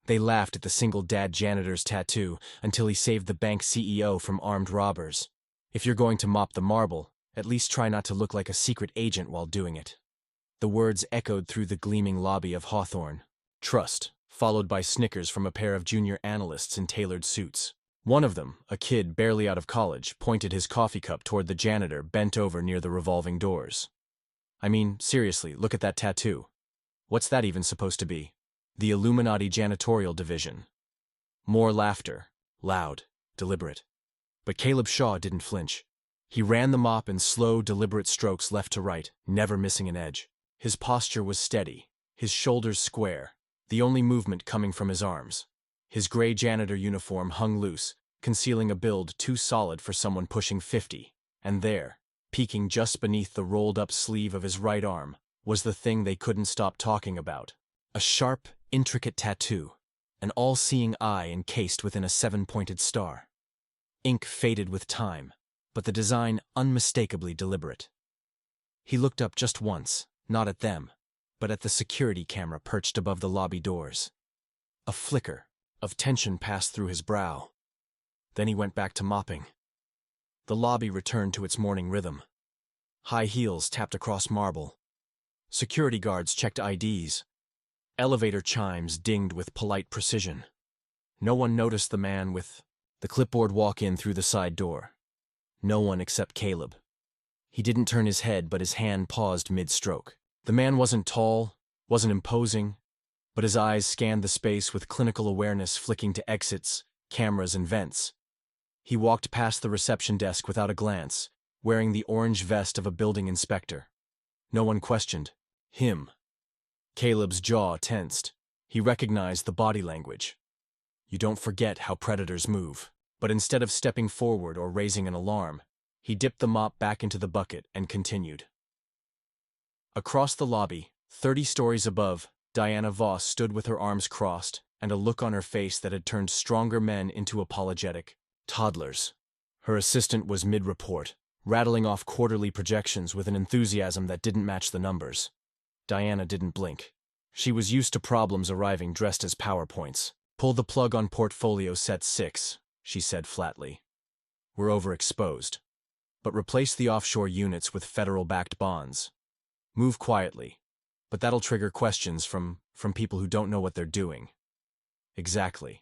They laughed at the single dad janitor's tattoo until he saved the bank CEO from armed robbers. If you're going to mop the marble, at least try not to look like a secret agent while doing it. The words echoed through the gleaming lobby of Hawthorne. Trust, followed by snickers from a pair of junior analysts in tailored suits. One of them, a kid barely out of college, pointed his coffee cup toward the janitor bent over near the revolving doors. I mean, seriously, look at that tattoo. What's that even supposed to be? The Illuminati Janitorial Division. More laughter. Loud. Deliberate. But Caleb Shaw didn't flinch. He ran the mop in slow, deliberate strokes left to right, never missing an edge. His posture was steady, his shoulders square, the only movement coming from his arms. His gray janitor uniform hung loose, concealing a build too solid for someone pushing 50. And there, peeking just beneath the rolled-up sleeve of his right arm, was the thing they couldn't stop talking about. A sharp, intricate tattoo, an all-seeing eye encased within a 7-pointed star. Ink faded with time, but the design unmistakably deliberate. He looked up just once, not at them, but at the security camera perched above the lobby doors. A flicker of tension passed through his brow. Then he went back to mopping. The lobby returned to its morning rhythm. High heels tapped across marble. Security guards checked IDs. Elevator chimes dinged with polite precision. No one noticed the man with the clipboard walk in through the side door. No one except Caleb. He didn't turn his head, but his hand paused mid-stroke. The man wasn't tall, wasn't imposing, but his eyes scanned the space with clinical awareness flicking to exits, cameras, and vents. He walked past the reception desk without a glance, wearing the orange vest of a building inspector. No one questioned him. Caleb's jaw tensed. He recognized the body language. You don't forget how predators move. But instead of stepping forward or raising an alarm, he dipped the mop back into the bucket and continued. Across the lobby, 30 stories above, Diana Voss stood with her arms crossed and a look on her face that had turned stronger men into apologetic toddlers. Her assistant was mid-report, rattling off quarterly projections with an enthusiasm that didn't match the numbers. Diana didn't blink. She was used to problems arriving dressed as PowerPoints. Pull the plug on portfolio set 6, she said flatly. We're overexposed. But replace the offshore units with federal-backed bonds. Move quietly, but that'll trigger questions from people who don't know what they're doing. Exactly.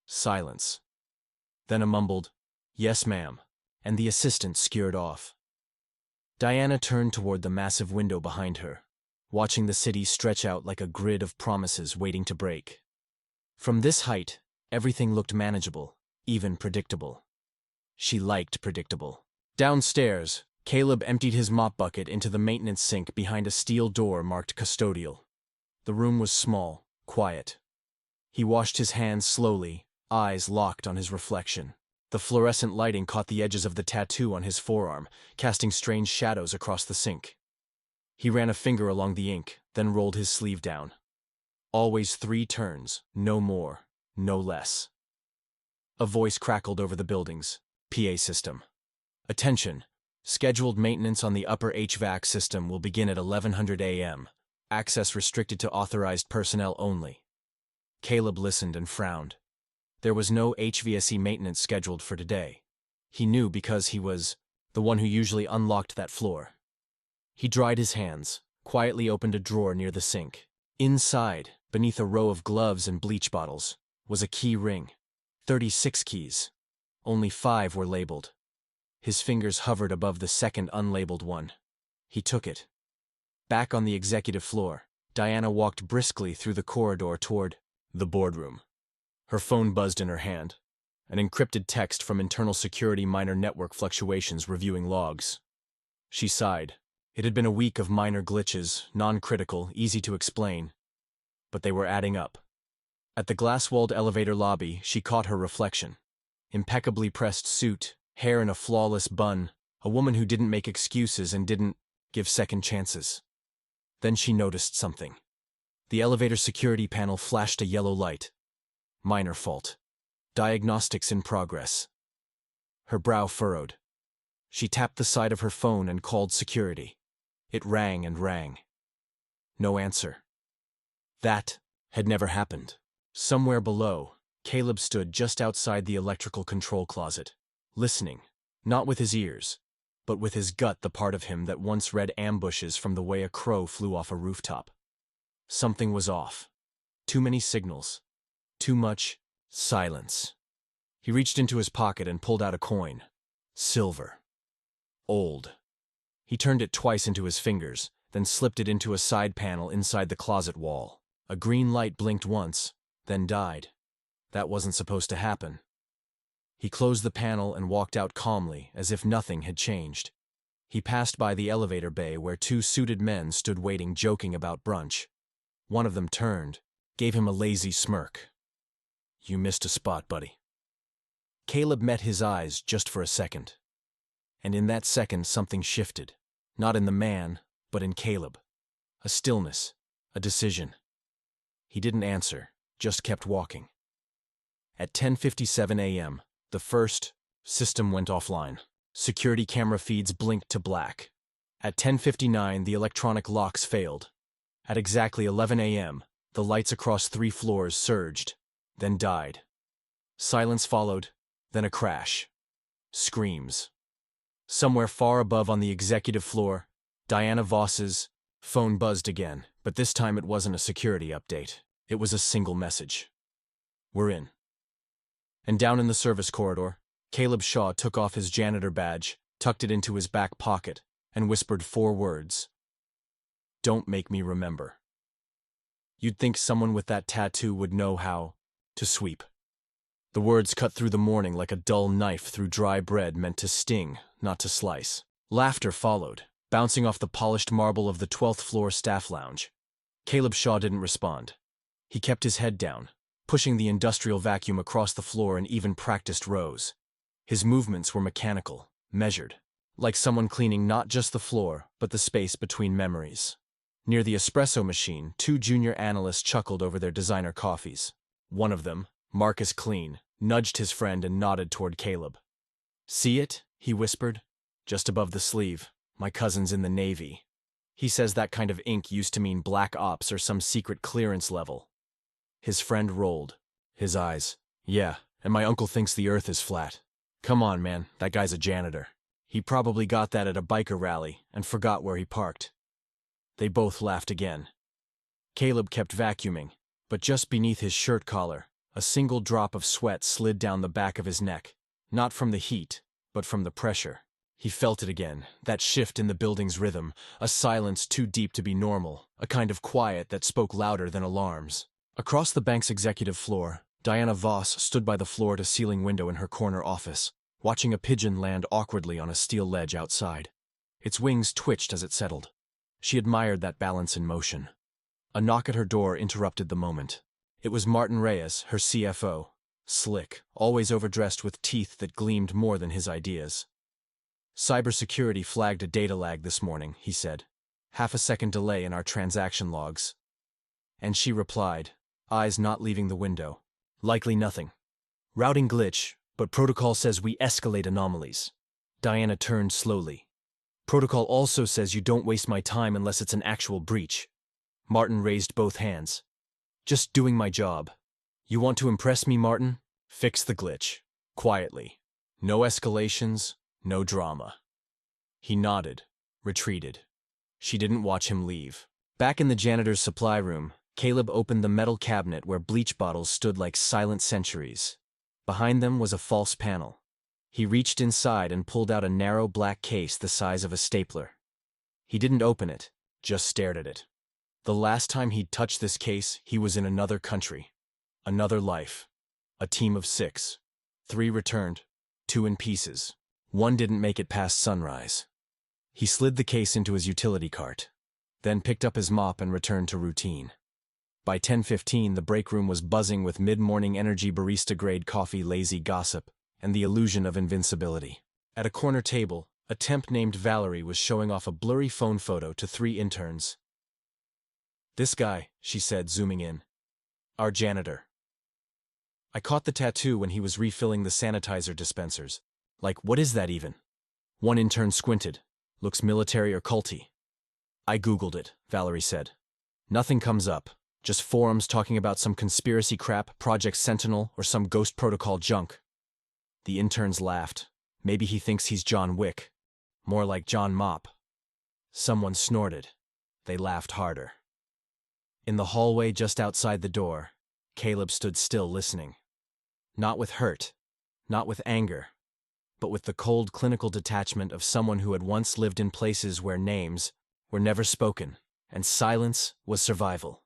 Silence. Then a mumbled, "Yes, ma'am," and the assistant skewered off. Diana turned toward the massive window behind her, watching the city stretch out like a grid of promises waiting to break. From this height, everything looked manageable, even predictable. She liked predictable. Downstairs, Caleb emptied his mop bucket into the maintenance sink behind a steel door marked custodial. The room was small, quiet. He washed his hands slowly, eyes locked on his reflection. The fluorescent lighting caught the edges of the tattoo on his forearm, casting strange shadows across the sink. He ran a finger along the ink, then rolled his sleeve down. Always 3 turns, no more, no less. A voice crackled over the building's PA system. Attention! Scheduled maintenance on the upper HVAC system will begin at 1100 a.m. Access restricted to authorized personnel only. Caleb listened and frowned. There was no HVAC maintenance scheduled for today. He knew because he was the one who usually unlocked that floor. He dried his hands, quietly opened a drawer near the sink. Inside, beneath a row of gloves and bleach bottles, was a key ring. 36 keys. Only 5 were labeled. His fingers hovered above the second unlabeled one. He took it. Back on the executive floor, Diana walked briskly through the corridor toward the boardroom. Her phone buzzed in her hand. An encrypted text from internal security minor network fluctuations reviewing logs. She sighed. It had been a week of minor glitches, non-critical, easy to explain. But they were adding up. At the glass-walled elevator lobby, she caught her reflection. Impeccably pressed suit, hair in a flawless bun, a woman who didn't make excuses and didn't give second chances. Then she noticed something. The elevator security panel flashed a yellow light. Minor fault. Diagnostics in progress. Her brow furrowed. She tapped the side of her phone and called security. It rang and rang. No answer. That had never happened. Somewhere below, Caleb stood just outside the electrical control closet, listening, not with his ears, but with his gut, the part of him that once read ambushes from the way a crow flew off a rooftop. Something was off. Too many signals. Too much silence. He reached into his pocket and pulled out a coin. Silver. Old. He turned it twice into his fingers, then slipped it into a side panel inside the closet wall. A green light blinked once, then died. That wasn't supposed to happen. He closed the panel and walked out calmly, as if nothing had changed. He passed by the elevator bay where two suited men stood waiting, joking about brunch. One of them turned, gave him a lazy smirk. "You missed a spot, buddy." Caleb met his eyes just for a second. And in that second something shifted. Not in the man, but in Caleb. A stillness, a decision. He didn't answer, just kept walking. At 10:57 a.m., the first system went offline. Security camera feeds blinked to black. At 10:59, the electronic locks failed. At exactly 11 a.m., the lights across 3 floors surged, then died. Silence followed, then a crash. Screams. Somewhere far above on the executive floor, Diana Voss's phone buzzed again, but this time it wasn't a security update. It was a single message. "We're in." And down in the service corridor, Caleb Shaw took off his janitor badge, tucked it into his back pocket, and whispered 4 words. "Don't make me remember." You'd think someone with that tattoo would know how to sweep. The words cut through the morning like a dull knife through dry bread, meant to sting, not to slice. Laughter followed, bouncing off the polished marble of the 12th floor staff lounge. Caleb Shaw didn't respond. He kept his head down, pushing the industrial vacuum across the floor in even practiced rows. His movements were mechanical, measured, like someone cleaning not just the floor, but the space between memories. Near the espresso machine, 2 junior analysts chuckled over their designer coffees. One of them, Marcus Clean, nudged his friend and nodded toward Caleb. "See it?" he whispered. "Just above the sleeve. My cousin's in the Navy. He says that kind of ink used to mean black ops or some secret clearance level." His friend rolled his eyes. "Yeah, and my uncle thinks the earth is flat. Come on, man, that guy's a janitor. He probably got that at a biker rally and forgot where he parked." They both laughed again. Caleb kept vacuuming, but just beneath his shirt collar, a single drop of sweat slid down the back of his neck, not from the heat, but from the pressure. He felt it again, that shift in the building's rhythm, a silence too deep to be normal, a kind of quiet that spoke louder than alarms. Across the bank's executive floor, Diana Voss stood by the floor-to-ceiling window in her corner office, watching a pigeon land awkwardly on a steel ledge outside. Its wings twitched as it settled. She admired that balance in motion. A knock at her door interrupted the moment. It was Martin Reyes, her CFO. Slick, always overdressed with teeth that gleamed more than his ideas. "Cybersecurity flagged a data lag this morning," he said. "Half a second delay in our transaction logs." And she replied, eyes not leaving the window. "Likely nothing. Routing glitch, but protocol says we escalate anomalies." Diana turned slowly. "Protocol also says you don't waste my time unless it's an actual breach." Martin raised both hands. "Just doing my job. You want to impress me, Martin? Fix the glitch. Quietly. No escalations, no drama." He nodded, retreated. She didn't watch him leave. Back in the janitor's supply room, Caleb opened the metal cabinet where bleach bottles stood like silent centuries. Behind them was a false panel. He reached inside and pulled out a narrow black case the size of a stapler. He didn't open it, just stared at it. The last time he'd touched this case, he was in another country. Another life. A team of 6. 3 returned, 2 in pieces. 1 didn't make it past sunrise. He slid the case into his utility cart, then picked up his mop and returned to routine. By 10:15, the break room was buzzing with mid-morning energy barista-grade coffee, lazy gossip, and the illusion of invincibility. At a corner table, a temp named Valerie was showing off a blurry phone photo to 3 interns. "This guy," she said, zooming in. "Our janitor. I caught the tattoo when he was refilling the sanitizer dispensers. Like, what is that even?" One intern squinted. "Looks military or culty." "I Googled it," Valerie said. "Nothing comes up. Just forums talking about some conspiracy crap, Project Sentinel, or some Ghost Protocol junk. The interns laughed. Maybe he thinks he's John Wick. More like John Mop. Someone snorted. They laughed harder. In the hallway just outside the door, Caleb stood still listening. Not with hurt, not with anger, but with the cold clinical detachment of someone who had once lived in places where names were never spoken, and silence was survival.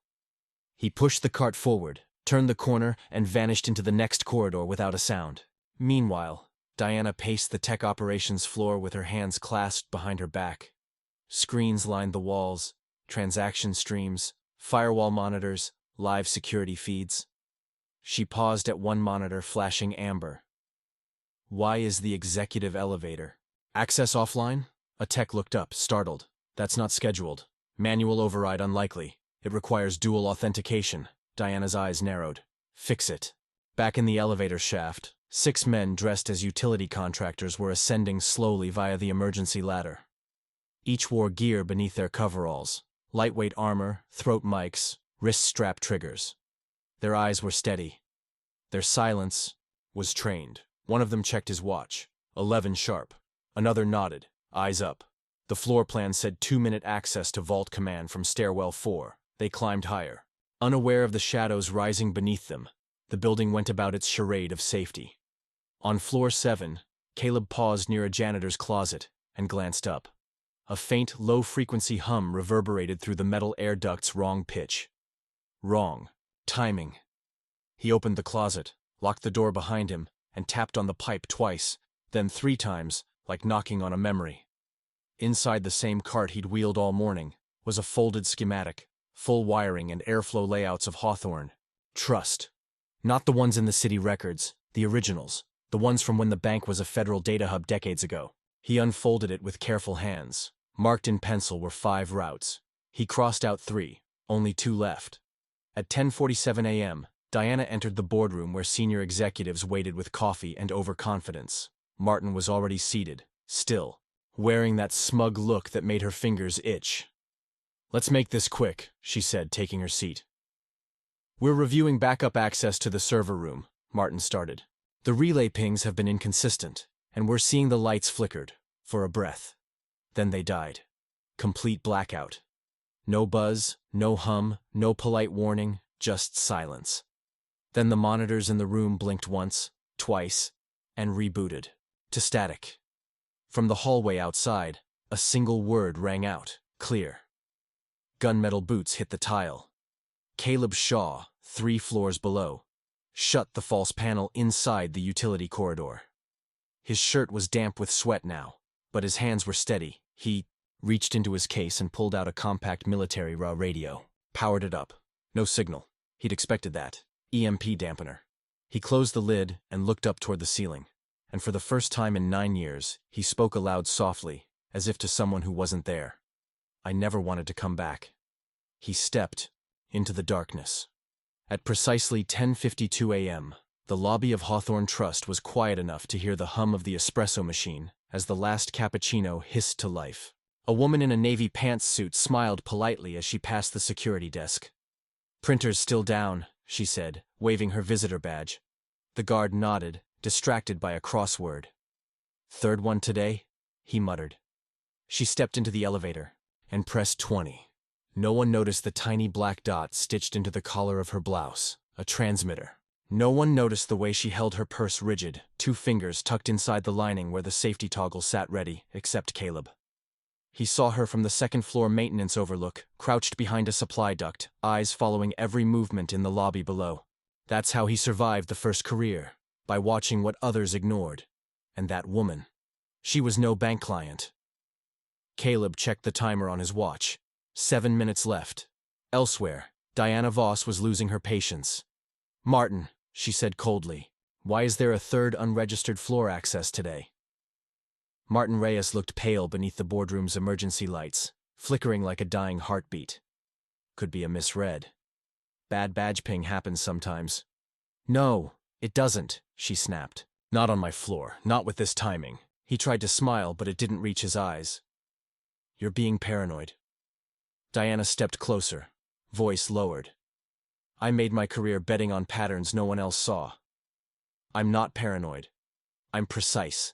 He pushed the cart forward, turned the corner, and vanished into the next corridor without a sound. Meanwhile, Diana paced the tech operations floor with her hands clasped behind her back. Screens lined the walls, transaction streams, firewall monitors, live security feeds. She paused at one monitor flashing amber. Why is the executive elevator? Access offline? A tech looked up, startled. That's not scheduled. Manual override unlikely. It requires dual authentication. Diana's eyes narrowed. Fix it. Back in the elevator shaft, 6 men dressed as utility contractors were ascending slowly via the emergency ladder. Each wore gear beneath their coveralls. Lightweight armor, throat mics, wrist strap triggers. Their eyes were steady. Their silence was trained. One of them checked his watch. 11 sharp. Another nodded, eyes up. The floor plan said 2-minute access to Vault Command from Stairwell 4. They climbed higher. Unaware of the shadows rising beneath them, the building went about its charade of safety. On floor 7, Caleb paused near a janitor's closet and glanced up. A faint, low-frequency hum reverberated through the metal air duct's wrong pitch. Wrong. Timing. He opened the closet, locked the door behind him, and tapped on the pipe twice, then 3 times, like knocking on a memory. Inside the same cart he'd wheeled all morning was a folded schematic, full wiring and airflow layouts of Hawthorne. Trust. Not the ones in the city records, the originals, the ones from when the bank was a federal data hub decades ago. He unfolded it with careful hands. Marked in pencil were 5 routes. He crossed out 3, only 2 left. At 10:47 a.m., Diana entered the boardroom where senior executives waited with coffee and overconfidence. Martin was already seated, still, wearing that smug look that made her fingers itch. "Let's make this quick," she said, taking her seat. "We're reviewing backup access to the server room," Martin started. "The relay pings have been inconsistent, and we're seeing the lights flickered, for a breath. Then they died. Complete blackout. No buzz, no hum, no polite warning, just silence. Then the monitors in the room blinked once, twice, and rebooted. To static. From the hallway outside, a single word rang out, clear. Gunmetal boots hit the tile. Caleb Shaw, 3 floors below, shut the false panel inside the utility corridor. His shirt was damp with sweat now, but his hands were steady. He reached into his case and pulled out a compact military raw radio. Powered it up. No signal. He'd expected that. EMP dampener. He closed the lid and looked up toward the ceiling. And for the first time in 9 years, he spoke aloud softly, as if to someone who wasn't there. "I never wanted to come back." He stepped into the darkness. At precisely 10:52 a.m., the lobby of Hawthorne Trust was quiet enough to hear the hum of the espresso machine as the last cappuccino hissed to life. A woman in a navy pantsuit smiled politely as she passed the security desk. "Printer's still down," she said, waving her visitor badge. The guard nodded, distracted by a crossword. "Third one today?" he muttered. She stepped into the elevator and pressed 20. No one noticed the tiny black dot stitched into the collar of her blouse, a transmitter. No one noticed the way she held her purse rigid, 2 fingers tucked inside the lining where the safety toggle sat ready, except Caleb. He saw her from the second-floor maintenance overlook, crouched behind a supply duct, eyes following every movement in the lobby below. That's how he survived the first career, by watching what others ignored. And that woman. She was no bank client. Caleb checked the timer on his watch. 7 minutes left. Elsewhere, Diana Voss was losing her patience. "Martin," she said coldly, "why is there a 3rd unregistered floor access today?" Martin Reyes looked pale beneath the boardroom's emergency lights, flickering like a dying heartbeat. Could be a misread. Bad badge ping happens sometimes. "No, it doesn't," she snapped. "Not on my floor, not with this timing." He tried to smile, but it didn't reach his eyes. "You're being paranoid." Diana stepped closer, voice lowered. I made my career betting on patterns no one else saw. I'm not paranoid. I'm precise.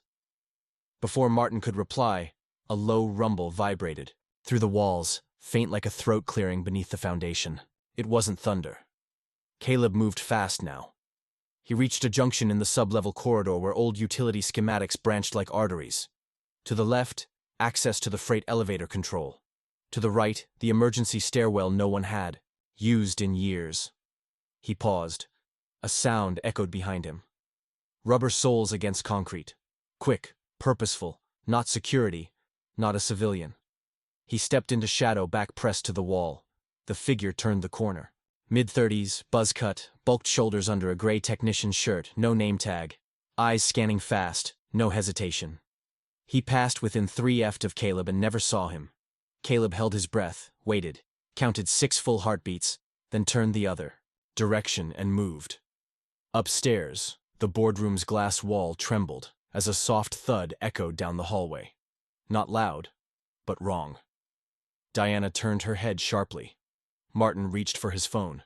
Before Martin could reply, a low rumble vibrated through the walls, faint like a throat clearing beneath the foundation. It wasn't thunder. Caleb moved fast now. He reached a junction in the sub-level corridor where old utility schematics branched like arteries. To the left, access to the freight elevator control. To the right, the emergency stairwell no one had used in years. He paused. A sound echoed behind him. Rubber soles against concrete. Quick, purposeful, not security, not a civilian. He stepped into shadow, back pressed to the wall. The figure turned the corner. Mid-30s, buzz cut, bulked shoulders under a gray technician's shirt, no name tag. Eyes scanning fast, no hesitation. He passed within 3 feet of Caleb and never saw him. Caleb held his breath, waited, counted 6 full heartbeats, then turned the other direction and moved. Upstairs, the boardroom's glass wall trembled as a soft thud echoed down the hallway. Not loud, but wrong. Diana turned her head sharply. Martin reached for his phone.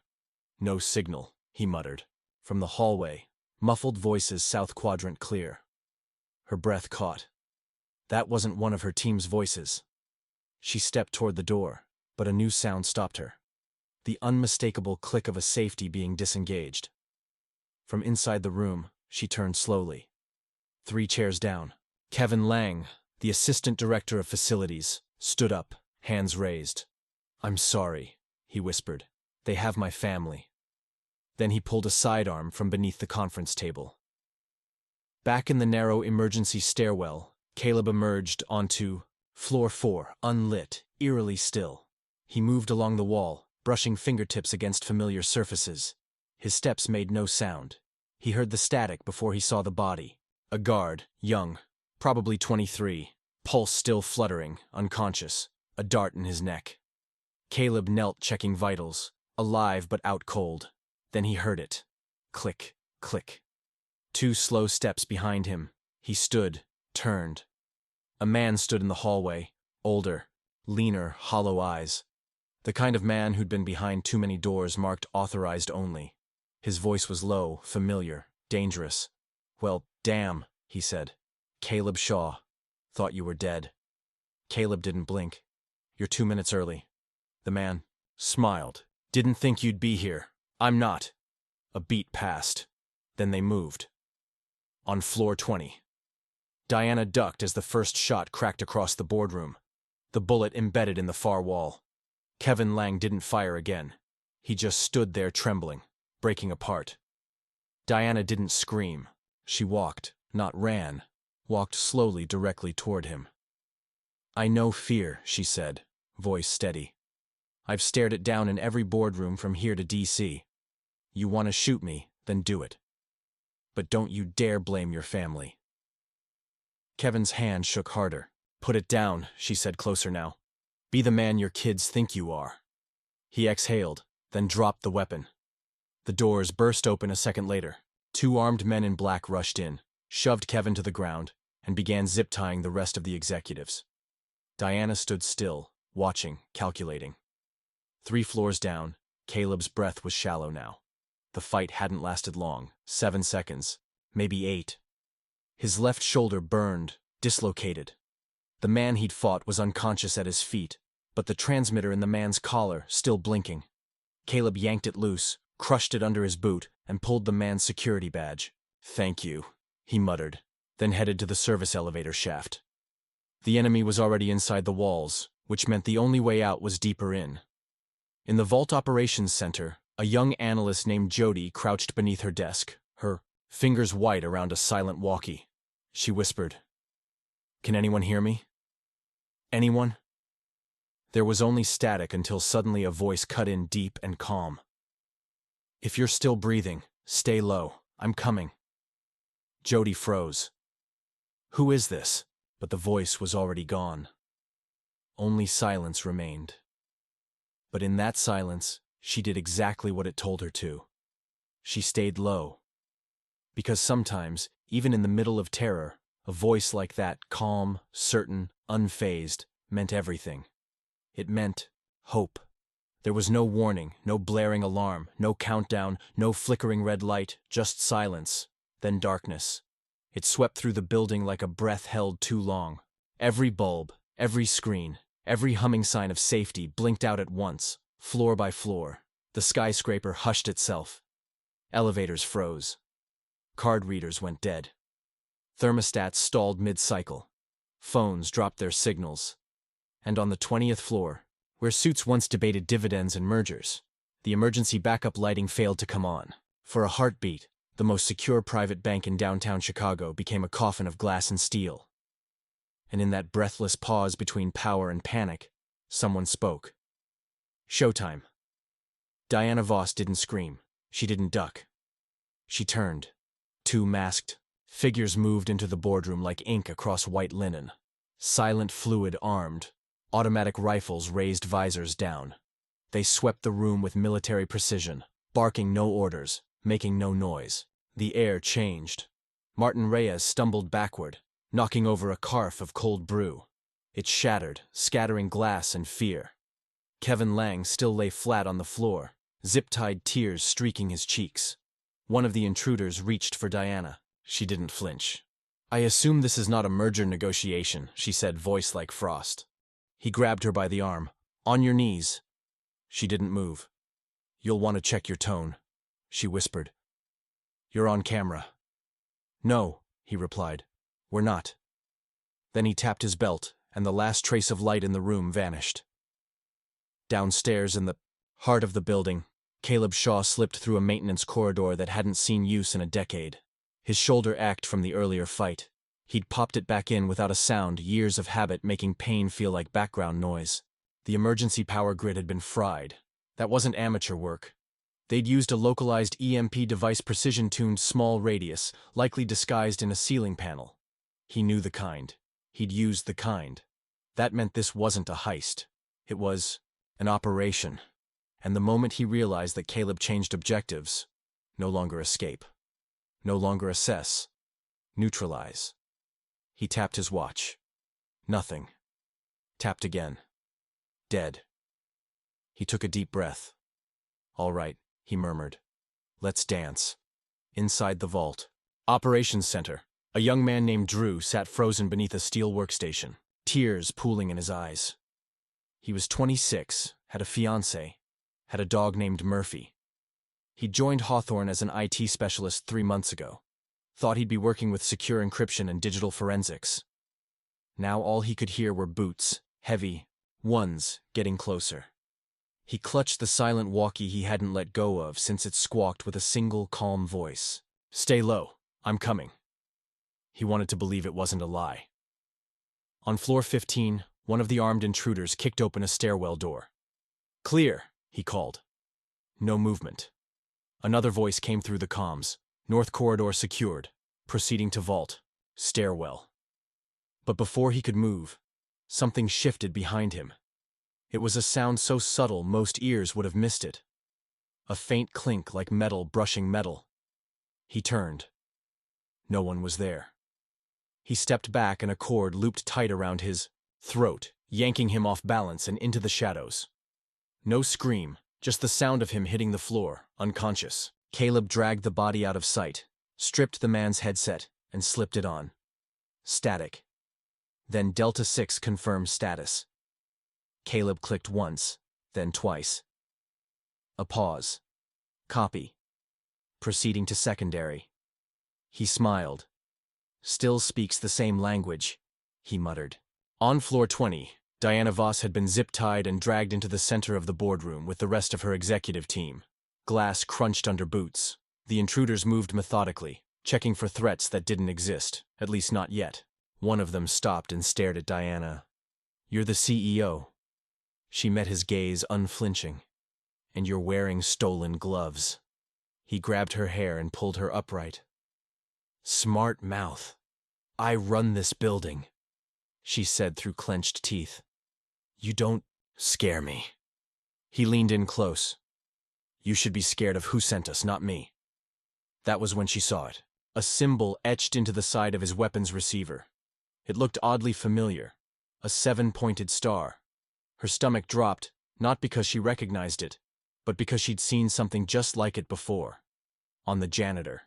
No signal, he muttered. From the hallway, muffled voices, south quadrant clear. Her breath caught. That wasn't one of her team's voices. She stepped toward the door, but a new sound stopped her. The unmistakable click of a safety being disengaged. From inside the room, she turned slowly. 3 chairs down. Kevin Lang, the assistant director of facilities, stood up, hands raised. "I'm sorry," he whispered. "They have my family." Then he pulled a sidearm from beneath the conference table. Back in the narrow emergency stairwell, Caleb emerged onto floor 4, unlit, eerily still. He moved along the wall, brushing fingertips against familiar surfaces. His steps made no sound. He heard the static before he saw the body. A guard, young, probably 23, pulse still fluttering, unconscious, a dart in his neck. Caleb knelt, checking vitals, alive but out cold. Then he heard it. Click, click. 2 slow steps behind him. He stood, turned. A man stood in the hallway, older, leaner, hollow eyes. The kind of man who'd been behind too many doors marked authorized only. His voice was low, familiar, dangerous. "Well, damn," he said. "Caleb Shaw. Thought you were dead." Caleb didn't blink. "You're 2 minutes early." The man smiled. "Didn't think you'd be here. I'm not." A beat passed. Then they moved. On floor 20. Diana ducked as the first shot cracked across the boardroom. The bullet embedded in the far wall. Kevin Lang didn't fire again. He just stood there trembling, breaking apart. Diana didn't scream. She walked, not ran, walked slowly directly toward him. "I know fear," she said, voice steady. "I've stared it down in every boardroom from here to DC. You want to shoot me, then do it. But don't you dare blame your family." Kevin's hand shook harder. "Put it down," she said, closer now. "Be the man your kids think you are." He exhaled, then dropped the weapon. The doors burst open a second later. 2 armed men in black rushed in, shoved Kevin to the ground, and began zip-tying the rest of the executives. Diana stood still, watching, calculating. 3 floors down, Caleb's breath was shallow now. The fight hadn't lasted long, 7 seconds, maybe 8. His left shoulder burned, dislocated. The man he'd fought was unconscious at his feet, but the transmitter in the man's collar still blinking. Caleb yanked it loose, crushed it under his boot, and pulled the man's security badge. "Thank you," he muttered, then headed to the service elevator shaft. The enemy was already inside the walls, which meant the only way out was deeper in. In the Vault Operations Center, a young analyst named Jody crouched beneath her desk, her fingers white around a silent walkie. She whispered, "Can anyone hear me? Anyone?" There was only static until suddenly a voice cut in deep and calm. "If you're still breathing, stay low. I'm coming." Jody froze. "Who is this?" But the voice was already gone. Only silence remained. But in that silence, she did exactly what it told her to. She stayed low. Because sometimes, even in the middle of terror, a voice like that, calm, certain, unfazed, meant everything. It meant hope. There was no warning, no blaring alarm, no countdown, no flickering red light, just silence, then darkness. It swept through the building like a breath held too long. Every bulb, every screen, every humming sign of safety blinked out at once, floor by floor. The skyscraper hushed itself. Elevators froze. Card readers went dead. Thermostats stalled mid-cycle. Phones dropped their signals. And on the 20th floor, where suits once debated dividends and mergers, the emergency backup lighting failed to come on. For a heartbeat, the most secure private bank in downtown Chicago became a coffin of glass and steel. And in that breathless pause between power and panic, someone spoke. Showtime. Diana Voss didn't scream. She didn't duck. She turned. Two masked figures moved into the boardroom like ink across white linen. Silent fluid armed. Automatic rifles raised visors down. They swept the room with military precision, barking no orders, making no noise. The air changed. Martin Reyes stumbled backward, knocking over a carafe of cold brew. It shattered, scattering glass and fear. Kevin Lang still lay flat on the floor, zip-tied tears streaking his cheeks. One of the intruders reached for Diana. She didn't flinch. "I assume this is not a merger negotiation," she said, voice like frost. He grabbed her by the arm. "On your knees." She didn't move. "You'll want to check your tone," she whispered. "You're on camera." "No," he replied. "We're not." Then he tapped his belt, and the last trace of light in the room vanished. Downstairs in the heart of the building, Caleb Shaw slipped through a maintenance corridor that hadn't seen use in a decade. His shoulder ached from the earlier fight. He'd popped it back in without a sound, years of habit making pain feel like background noise. The emergency power grid had been fried. That wasn't amateur work. They'd used a localized EMP device precision-tuned small radius, likely disguised in a ceiling panel. He knew the kind. He'd used the kind. That meant this wasn't a heist. It was an operation. And the moment he realized that Caleb changed objectives, no longer escape, no longer assess, neutralize. He tapped his watch. Nothing. Tapped again. Dead. He took a deep breath. "All right," he murmured. "Let's dance." Inside the vault. Operations Center. A young man named Drew sat frozen beneath a steel workstation, tears pooling in his eyes. He was 26, had a fiancée, had a dog named Murphy. He'd joined Hawthorne as an IT specialist 3 months ago. Thought he'd be working with secure encryption and digital forensics. Now all he could hear were boots, heavy ones, getting closer. He clutched the silent walkie he hadn't let go of since it squawked with a single calm voice. "Stay low, I'm coming." He wanted to believe it wasn't a lie. On floor 15, one of the armed intruders kicked open a stairwell door. "Clear," he called. No movement. Another voice came through the comms. "North corridor secured. Proceeding to vault. Stairwell." But before he could move, something shifted behind him. It was a sound so subtle most ears would have missed it. A faint clink like metal brushing metal. He turned. No one was there. He stepped back and a cord looped tight around his throat, yanking him off balance and into the shadows. No scream, just the sound of him hitting the floor, unconscious. Caleb dragged the body out of sight, stripped the man's headset, and slipped it on. Static. Then Delta 6 confirmed status. Caleb clicked once, then twice. A pause. Copy. Proceeding to secondary. He smiled. "Still speaks the same language," he muttered. On floor 20, Diana Voss had been zip-tied and dragged into the center of the boardroom with the rest of her executive team. Glass crunched under boots. The intruders moved methodically, checking for threats that didn't exist, at least not yet. One of them stopped and stared at Diana. "You're the CEO." She met his gaze unflinching. "And you're wearing stolen gloves." He grabbed her hair and pulled her upright. "Smart mouth. I run this building," she said through clenched teeth. "You don't scare me." He leaned in close. "You should be scared of who sent us, not me." That was when she saw it. A symbol etched into the side of his weapons receiver. It looked oddly familiar. A 7-pointed star. Her stomach dropped, Not because she recognized it, but because she'd seen something just like it before. On the janitor.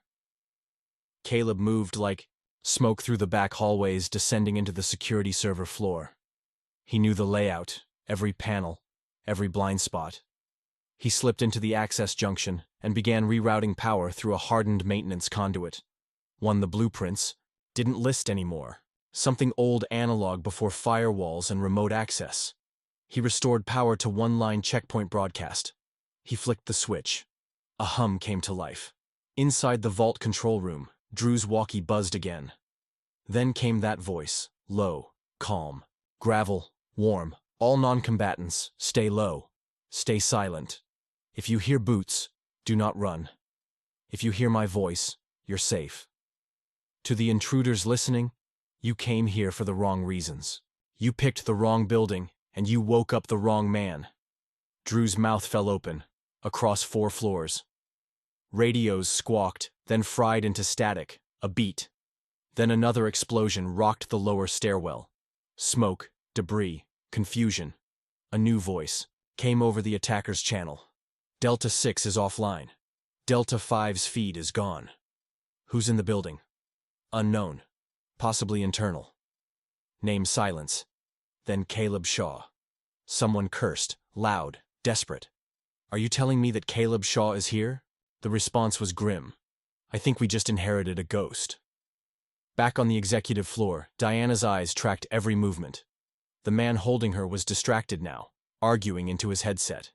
Caleb moved like smoke through the back hallways, descending into the security server floor. He knew the layout, every panel, every blind spot. He slipped into the access junction and began rerouting power through a hardened maintenance conduit. One the blueprints didn't list anymore. Something old analog before firewalls and remote access. He restored power to one-line checkpoint broadcast. He flicked the switch. A hum came to life. Inside the vault control room, Drew's walkie buzzed again. Then came that voice, low, calm, gravel, warm. All non-combatants, stay low. Stay silent. If you hear boots, do not run. If you hear my voice, you're safe. To the intruders listening, you came here for the wrong reasons. You picked the wrong building, and you woke up the wrong man. Drew's mouth fell open, across 4 floors. Radios squawked, then fried into static, a beat. Then another explosion rocked the lower stairwell. Smoke, debris, confusion. A new voice came over the attacker's channel. Delta 6 is offline. Delta 5's feed is gone. Who's in the building? Unknown. Possibly internal. Name silence. Then Caleb Shaw. Someone cursed, loud, desperate. Are you telling me that Caleb Shaw is here? The response was grim. I think we just inherited a ghost. Back on the executive floor, Diana's eyes tracked every movement. The man holding her was distracted now, arguing into his headset.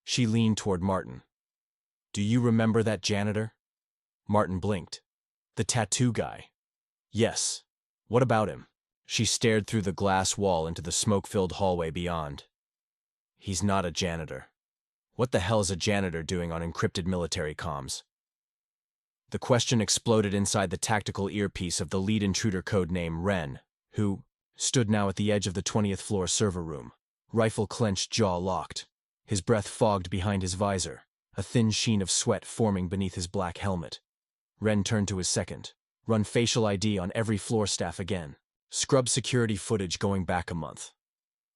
She leaned toward Martin. Do you remember that janitor? Martin blinked. The tattoo guy. Yes. What about him? She stared through the glass wall into the smoke-filled hallway beyond. He's not a janitor. What the hell is a janitor doing on encrypted military comms? The question exploded inside the tactical earpiece of the lead intruder codename Ren, who stood now at the edge of the 20th floor server room, rifle clenched, jaw locked. His breath fogged behind his visor, a thin sheen of sweat forming beneath his black helmet. Ren turned to his second. Run facial ID on every floor staff again. Scrub security footage going back a month.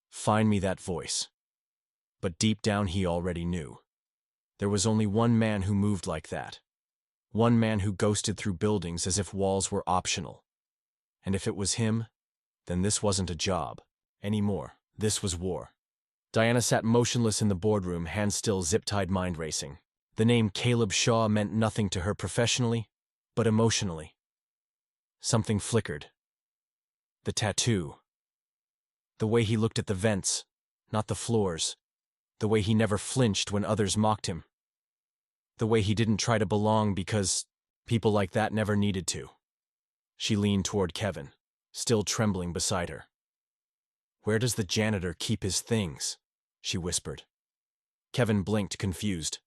Find me that voice. But deep down he already knew. There was only one man who moved like that. One man who ghosted through buildings as if walls were optional. And if it was him, then this wasn't a job anymore. This was war. Diana sat motionless in the boardroom, hands still, zip-tied, mind racing. The name Caleb Shaw meant nothing to her professionally, but emotionally. Something flickered. The tattoo. The way he looked at the vents, not the floors. The way he never flinched when others mocked him. The way he didn't try to belong because people like that never needed to. She leaned toward Kevin, still trembling beside her. Where does the janitor keep his things? She whispered. Kevin blinked, confused.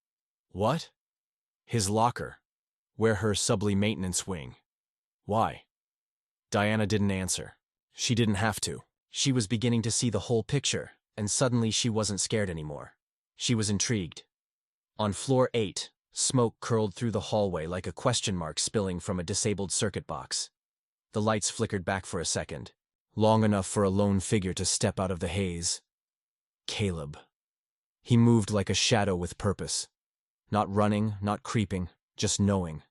What? His locker. Where her subly maintenance wing. Why? Diana didn't answer. She didn't have to. She was beginning to see the whole picture, and suddenly she wasn't scared anymore. She was intrigued. On floor 8, smoke curled through the hallway like a question mark spilling from a disabled circuit box. The lights flickered back for a second, long enough for a lone figure to step out of the haze. Caleb. He moved like a shadow with purpose. Not running, not creeping, just knowing.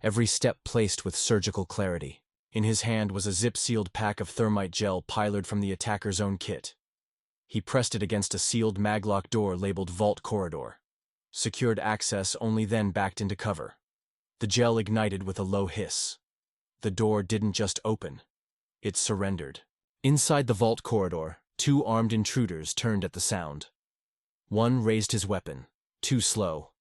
Every step placed with surgical clarity. In his hand was a zip-sealed pack of thermite gel piloted from the attacker's own kit. He pressed it against a sealed maglock door labeled Vault Corridor. Secured access, only then backed into cover. The gel ignited with a low hiss. The door didn't just open. It surrendered. Inside the vault corridor, 2 armed intruders turned at the sound. One raised his weapon, too slow.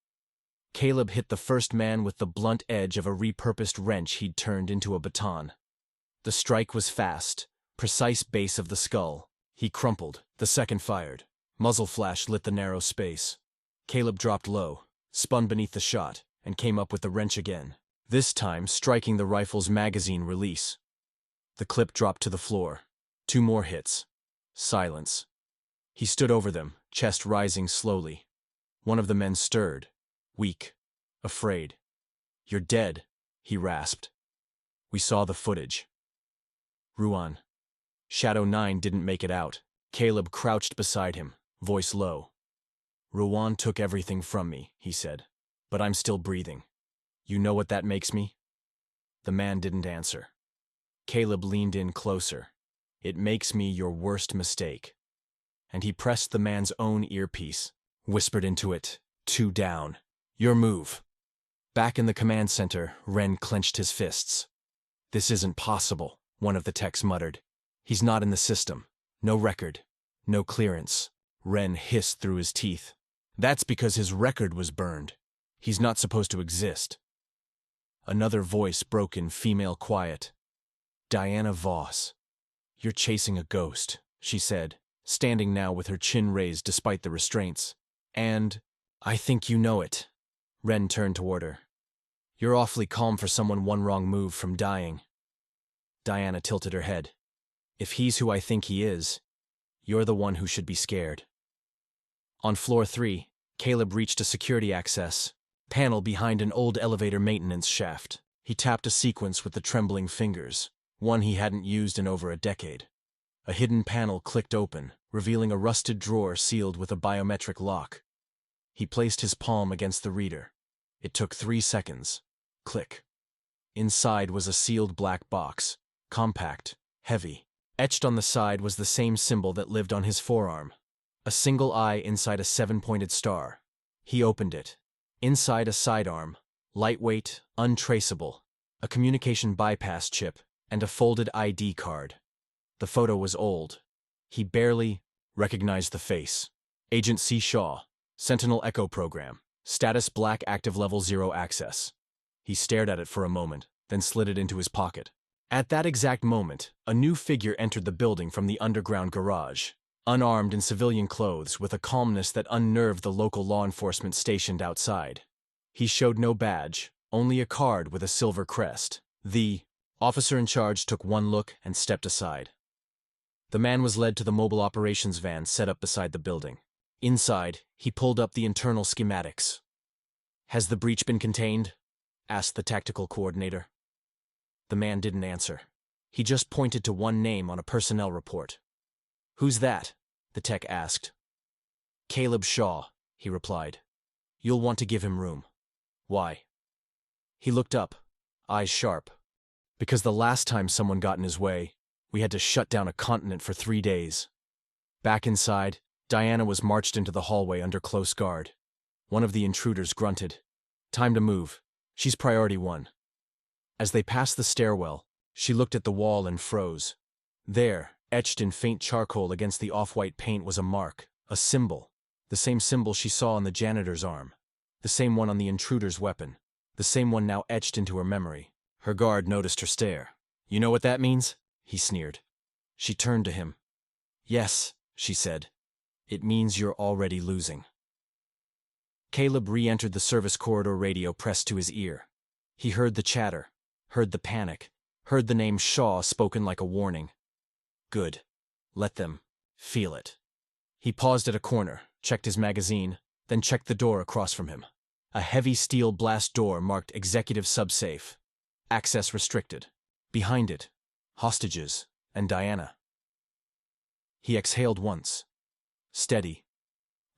Caleb hit the first man with the blunt edge of a repurposed wrench he'd turned into a baton. The strike was fast, precise base of the skull. He crumpled. The second fired. Muzzle flash lit the narrow space. Caleb dropped low, spun beneath the shot, and came up with the wrench again, this time striking the rifle's magazine release. The clip dropped to the floor. 2 more hits. Silence. He stood over them, chest rising slowly. One of the men stirred, weak, afraid. You're dead, he rasped. We saw the footage. Ruan. Shadow 9 didn't make it out. Caleb crouched beside him, voice low. Ruan took everything from me, he said. But I'm still breathing. You know what that makes me? The man didn't answer. Caleb leaned in closer. It makes me your worst mistake. And he pressed the man's own earpiece, whispered into it, 2 down. Your move. Back in the command center, Ren clenched his fists. This isn't possible, one of the techs muttered. He's not in the system. No record. No clearance. Ren hissed through his teeth. That's because his record was burned. He's not supposed to exist. Another voice broke in female quiet. Diana Voss. You're chasing a ghost, she said, standing now with her chin raised despite the restraints. And I think you know it. Ren turned toward her. You're awfully calm for someone one wrong move from dying. Diana tilted her head. If he's who I think he is, you're the one who should be scared. On floor 3, Caleb reached a security access panel behind an old elevator maintenance shaft. He tapped a sequence with the trembling fingers, one he hadn't used in over a decade. A hidden panel clicked open, revealing a rusted drawer sealed with a biometric lock. He placed his palm against the reader. It took 3 seconds. Click. Inside was a sealed black box, compact, heavy. Etched on the side was the same symbol that lived on his forearm. A single eye inside a 7-pointed star. He opened it. Inside a sidearm, lightweight, untraceable, a communication bypass chip, and a folded ID card. The photo was old. He barely recognized the face. Agent C. Shaw, Sentinel Echo Program, status Black, active level 0 access. He stared at it for a moment, then slid it into his pocket. At that exact moment, a new figure entered the building from the underground garage, unarmed in civilian clothes with a calmness that unnerved the local law enforcement stationed outside. He showed no badge, only a card with a silver crest. The officer in charge took one look and stepped aside. The man was led to the mobile operations van set up beside the building. Inside, he pulled up the internal schematics. Has the breach been contained? Asked the tactical coordinator. The man didn't answer. He just pointed to one name on a personnel report. Who's that? The tech asked. Caleb Shaw, he replied. You'll want to give him room. Why? He looked up, eyes sharp. Because the last time someone got in his way, we had to shut down a continent for 3 days. Back inside, Diana was marched into the hallway under close guard. One of the intruders grunted. Time to move. She's priority 1. As they passed the stairwell, she looked at the wall and froze. There, etched in faint charcoal against the off-white paint, was a mark, a symbol. The same symbol she saw on the janitor's arm. The same one on the intruder's weapon. The same one now etched into her memory. Her guard noticed her stare. You know what that means? He sneered. She turned to him. Yes, she said. It means you're already losing. Caleb re-entered the service corridor radio pressed to his ear. He heard the chatter, heard the panic, heard the name Shaw spoken like a warning. Good. Let them feel it. He paused at a corner, checked his magazine, then checked the door across from him. A heavy steel blast door marked Executive Subsafe. Access restricted. Behind it, hostages and Diana. He exhaled once. Steady.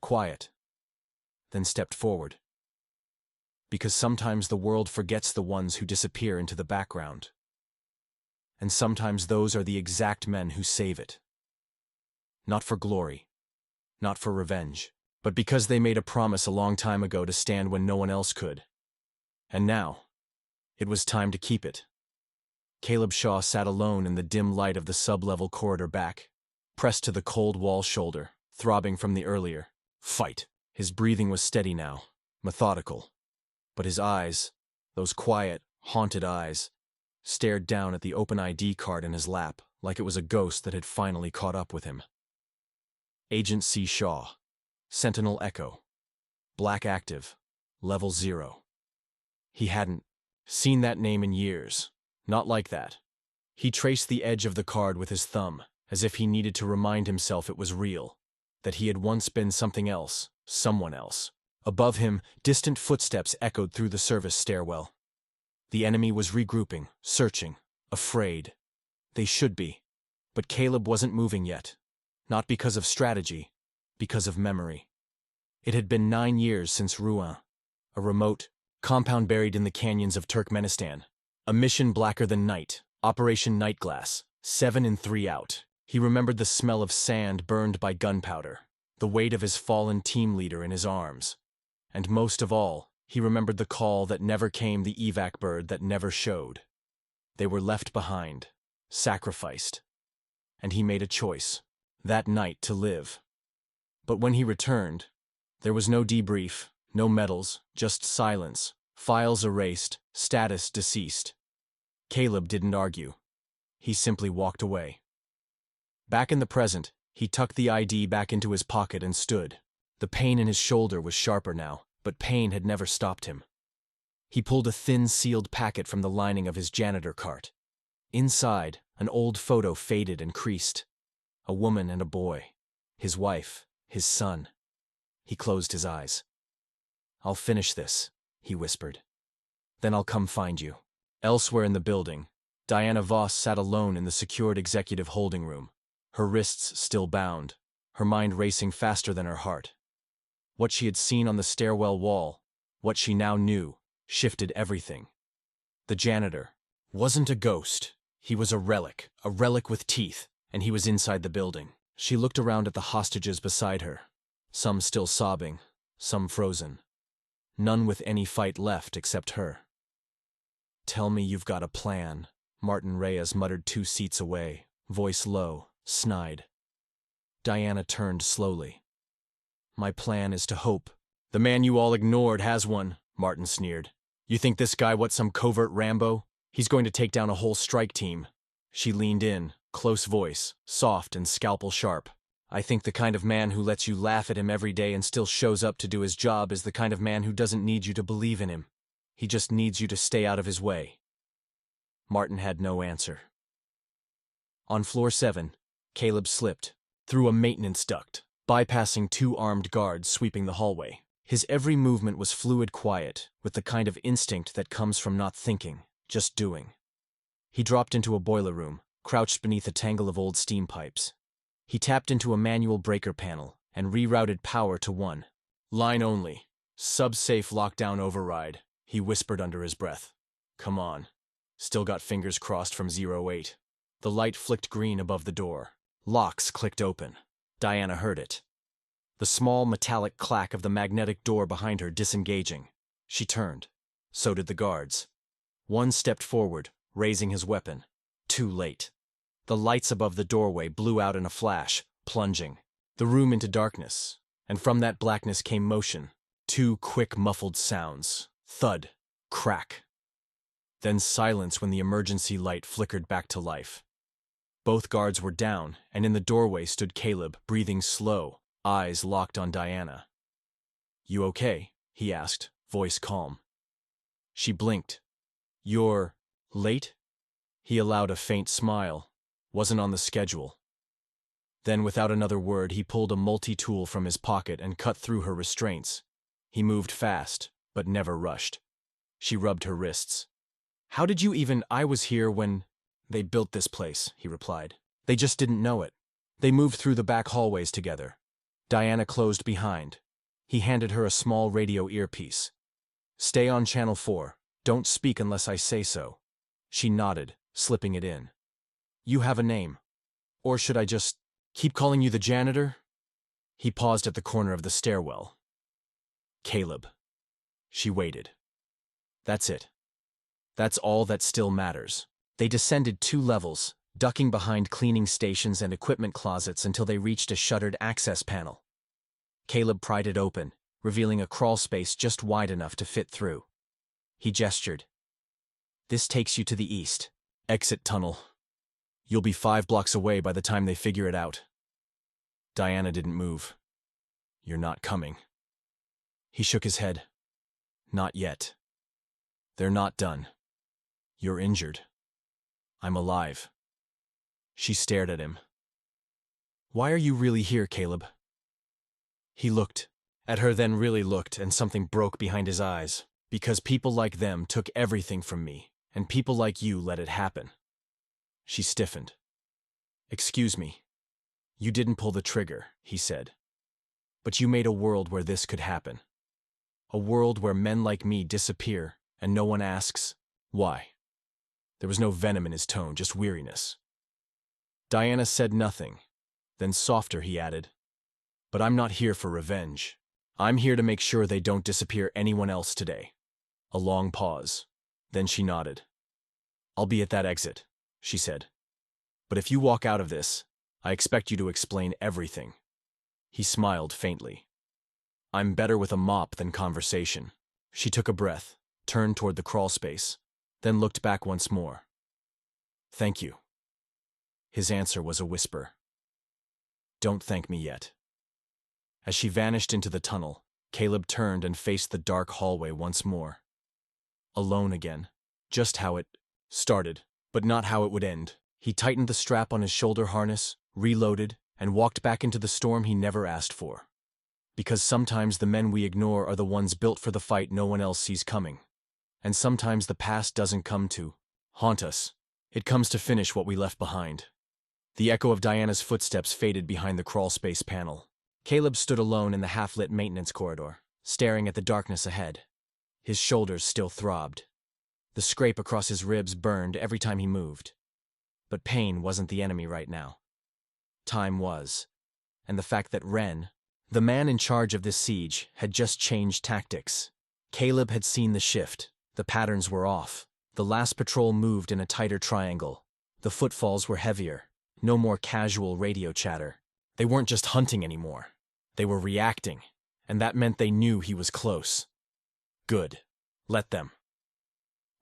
Quiet. Then stepped forward. Because sometimes the world forgets the ones who disappear into the background. And sometimes those are the exact men who save it. Not for glory, not for revenge, but because they made a promise a long time ago to stand when no one else could. And now, it was time to keep it. Caleb Shaw sat alone in the dim light of the sub-level corridor back, pressed to the cold wall shoulder, throbbing from the earlier fight. His breathing was steady now, methodical. But his eyes, those quiet, haunted eyes, stared down at the open ID card in his lap like it was a ghost that had finally caught up with him. Agent C. Shaw, Sentinel Echo, Black active, level 0. He hadn't seen that name in years, not like that. He traced the edge of the card with his thumb, as if he needed to remind himself it was real, that he had once been something else, someone else. Above him, distant footsteps echoed through the service stairwell. The enemy was regrouping, searching, afraid. They should be. But Caleb wasn't moving yet. Not because of strategy, because of memory. It had been 9 years since Rouen, a remote compound buried in the canyons of Turkmenistan. A mission blacker than night, Operation Nightglass, 7 and 3 out. He remembered the smell of sand burned by gunpowder, the weight of his fallen team leader in his arms. And most of all, he remembered the call that never came, the evac bird that never showed. They were left behind, sacrificed. And he made a choice, that night, to live. But when he returned, there was no debrief, no medals, just silence, files erased, status deceased. Caleb didn't argue. He simply walked away. Back in the present, he tucked the ID back into his pocket and stood. The pain in his shoulder was sharper now, but pain had never stopped him. He pulled a thin sealed packet from the lining of his janitor cart. Inside, an old photo faded and creased. A woman and a boy. His wife, his son. He closed his eyes. "I'll finish this," he whispered. "Then I'll come find you." Elsewhere in the building, Diana Voss sat alone in the secured executive holding room, her wrists still bound, her mind racing faster than her heart. What she had seen on the stairwell wall, what she now knew, shifted everything. The janitor wasn't a ghost. He was a relic with teeth, and he was inside the building. She looked around at the hostages beside her, some still sobbing, some frozen. None with any fight left except her. "Tell me you've got a plan," Martin Reyes muttered 2 seats away, voice low, snide. Diana turned slowly. "My plan is to hope." "The man you all ignored has one," Martin sneered. "You think this guy what, some covert Rambo? He's going to take down a whole strike team." She leaned in, close voice, soft and scalpel sharp. "I think the kind of man who lets you laugh at him every day and still shows up to do his job is the kind of man who doesn't need you to believe in him. He just needs you to stay out of his way." Martin had no answer. On floor 7, Caleb slipped, through a maintenance duct, bypassing 2 armed guards sweeping the hallway. His every movement was fluid quiet, with the kind of instinct that comes from not thinking, just doing. He dropped into a boiler room, crouched beneath a tangle of old steam pipes. He tapped into a manual breaker panel and rerouted power to 1. "Line only. Sub-safe lockdown override," he whispered under his breath. "Come on." Still got fingers crossed from 08. The light flicked green above the door. Locks clicked open. Diana heard it. The small metallic clack of the magnetic door behind her disengaging. She turned. So did the guards. One stepped forward, raising his weapon. Too late. The lights above the doorway blew out in a flash, plunging the room into darkness, and from that blackness came motion. 2 quick muffled sounds. Thud. Crack. Then silence when the emergency light flickered back to life. Both guards were down, and in the doorway stood Caleb, breathing slow, eyes locked on Diana. "You okay?" he asked, voice calm. She blinked. "You're late?" He allowed a faint smile. "Wasn't on the schedule." Then without another word he pulled a multi-tool from his pocket and cut through her restraints. He moved fast, but never rushed. She rubbed her wrists. "How did you even— I was here when they built this place," he replied. "They just didn't know it. They moved through the back hallways together." Diana closed behind. He handed her a small radio earpiece. "Stay on channel 4. Don't speak unless I say so." She nodded, slipping it in. "You have a name. Or should I just keep calling you the janitor?" He paused at the corner of the stairwell. "Caleb." She waited. "That's it. That's all that still matters." They descended 2 levels, ducking behind cleaning stations and equipment closets until they reached a shuttered access panel. Caleb pried it open, revealing a crawl space just wide enough to fit through. He gestured. "This takes you to the east. Exit tunnel. You'll be 5 blocks away by the time they figure it out." Diana didn't move. "You're not coming." He shook his head. "Not yet. They're not done. You're injured. I'm alive." She stared at him. "Why are you really here, Caleb?" He looked at her, then really looked, and something broke behind his eyes. "Because people like them took everything from me, and people like you let it happen." She stiffened. "Excuse me. You didn't pull the trigger," he said. But you made a world where this could happen. A world where men like me disappear and no one asks, why? There was no venom in his tone, just weariness. Diana said nothing. Then softer he added, but I'm not here for revenge. I'm here to make sure they don't disappear anyone else today. A long pause. Then she nodded. I'll be at that exit, she said. But if you walk out of this, I expect you to explain everything. He smiled faintly. I'm better with a mop than conversation. She took a breath, turned toward the crawl space, then looked back once more. Thank you. His answer was a whisper. Don't thank me yet. As she vanished into the tunnel, Caleb turned and faced the dark hallway once more. Alone again. Just how it started, but not how it would end. He tightened the strap on his shoulder harness, reloaded, and walked back into the storm he never asked for. Because sometimes the men we ignore are the ones built for the fight no one else sees coming. And sometimes the past doesn't come to haunt us. It comes to finish what we left behind. The echo of Diana's footsteps faded behind the crawlspace panel. Caleb stood alone in the half-lit maintenance corridor, staring at the darkness ahead. His shoulders still throbbed. The scrape across his ribs burned every time he moved. But pain wasn't the enemy right now. Time was. And the fact that Ren, the man in charge of this siege, had just changed tactics. Caleb had seen the shift. The patterns were off. The last patrol moved in a tighter triangle. The footfalls were heavier. No more casual radio chatter. They weren't just hunting anymore. They were reacting, and that meant they knew he was close. Good. Let them.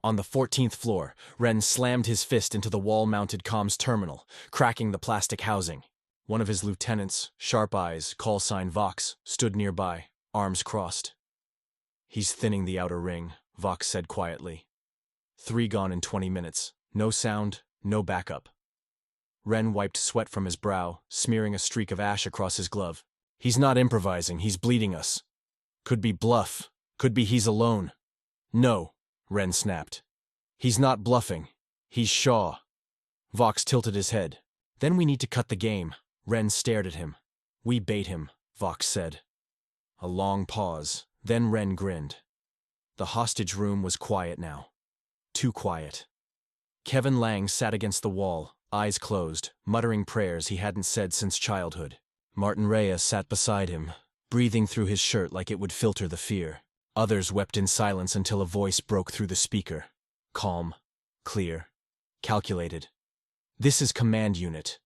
On the 14th floor, Ren slammed his fist into the wall-mounted comms terminal, cracking the plastic housing. One of his lieutenants, sharp eyes, call sign Vox, stood nearby, arms crossed. He's thinning the outer ring, Vox said quietly. 3 gone in 20 minutes. No sound, no backup. Ren wiped sweat from his brow, smearing a streak of ash across his glove. He's not improvising, he's bleeding us. Could be bluff. Could be he's alone. No, Ren snapped. He's not bluffing. He's Shaw. Vox tilted his head. Then we need to cut the game. Ren stared at him. We bait him, Vox said. A long pause. Then Ren grinned. The hostage room was quiet now. Too quiet. Kevin Lang sat against the wall, eyes closed, muttering prayers he hadn't said since childhood. Martin Reyes sat beside him, breathing through his shirt like it would filter the fear. Others wept in silence until a voice broke through the speaker. Calm, clear, calculated. This is command unit.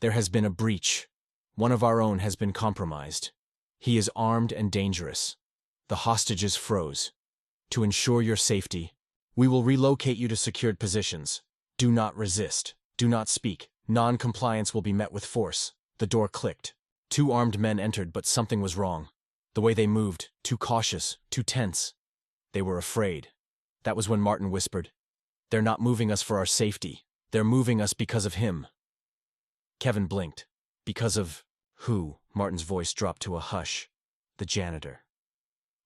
There has been a breach. One of our own has been compromised. He is armed and dangerous. The hostages froze. To ensure your safety, we will relocate you to secured positions. Do not resist. Do not speak. Non-compliance will be met with force. The door clicked. 2 armed men entered, but something was wrong. The way they moved, too cautious, too tense. They were afraid. That was when Martin whispered, "They're not moving us for our safety. They're moving us because of him." Kevin blinked. Because of who? Martin's voice dropped to a hush. The janitor.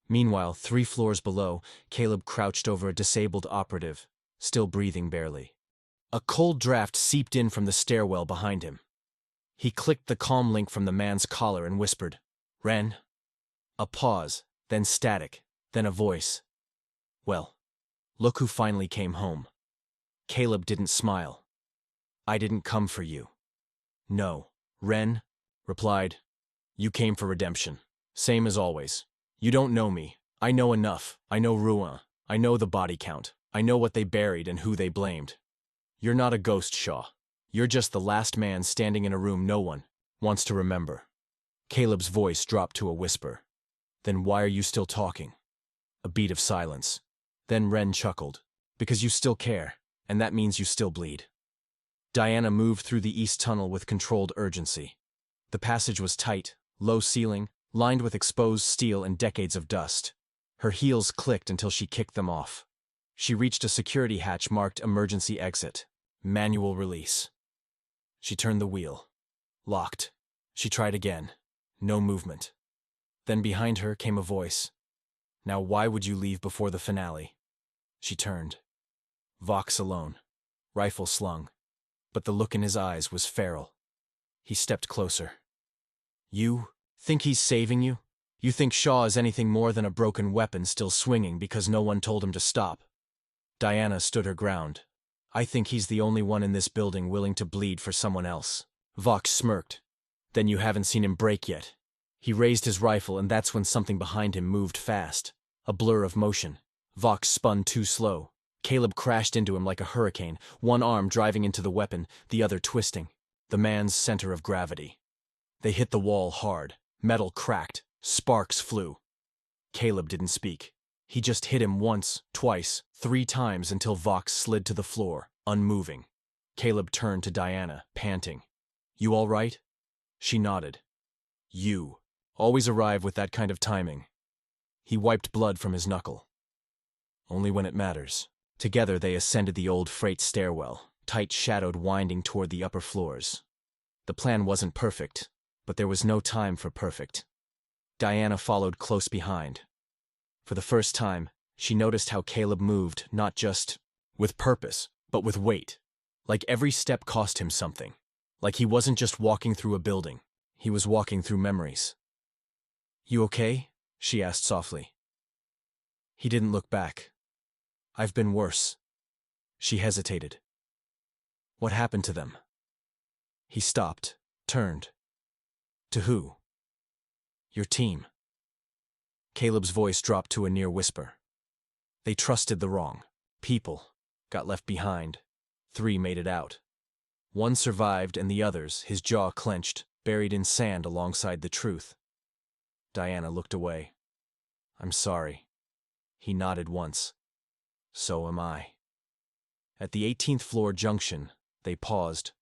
Meanwhile, 3 floors below, Caleb crouched over a disabled operative, still breathing barely. A cold draft seeped in from the stairwell behind him. He clicked the comm link from the man's collar and whispered, "Ren?" A pause, then static, then a voice. "Well, look who finally came home." Caleb didn't smile. "I didn't come for you." "No," Ren replied. "You came for redemption. Same as always. You don't know me. I know enough. I know Rouen. I know the body count. I know what they buried and who they blamed. You're not a ghost, Shaw. You're just the last man standing in a room no one wants to remember." Caleb's voice dropped to a whisper. "Then why are you still talking?" A beat of silence. Then Ren chuckled. "Because you still care, and that means you still bleed." Diana moved through the east tunnel with controlled urgency. The passage was tight, low ceiling, lined with exposed steel and decades of dust. Her heels clicked until she kicked them off. She reached a security hatch marked emergency exit. Manual release. She turned the wheel. Locked. She tried again. No movement. Then behind her came a voice. "Now why would you leave before the finale?" She turned. Vox alone. Rifle slung. But the look in his eyes was feral. He stepped closer. "You Think he's saving you? You think Shaw is anything more than a broken weapon still swinging because no one told him to stop? Diana stood her ground. I think he's the only one in this building willing to bleed for someone else. Vox smirked. Then you haven't seen him break yet. He raised his rifle, and that's when something behind him moved fast. A blur of motion. Vox spun too slow. Caleb crashed into him like a hurricane, one arm driving into the weapon, the other twisting. The man's center of gravity. They hit the wall hard. Metal cracked. Sparks flew. Caleb didn't speak. He just hit him once, twice, 3 times until Vox slid to the floor, unmoving. Caleb turned to Diana, panting. You all right? She nodded. You always arrive with that kind of timing. He wiped blood from his knuckle. Only when it matters. Together they ascended the old freight stairwell, tight-shadowed winding toward the upper floors. The plan wasn't perfect, but there was no time for perfect. Diana followed close behind. For the first time, she noticed how Caleb moved, not just with purpose, but with weight. Like every step cost him something. Like he wasn't just walking through a building. He was walking through memories. You okay? She asked softly. He didn't look back. I've been worse. She hesitated. What happened to them? He stopped, turned. To who? Your team. Caleb's voice dropped to a near whisper. They trusted the wrong people, got left behind. 3 made it out. 1 survived, and the others, his jaw clenched, buried in sand alongside the truth. Diana looked away. I'm sorry. He nodded once. So am I. At the 18th floor junction, they paused.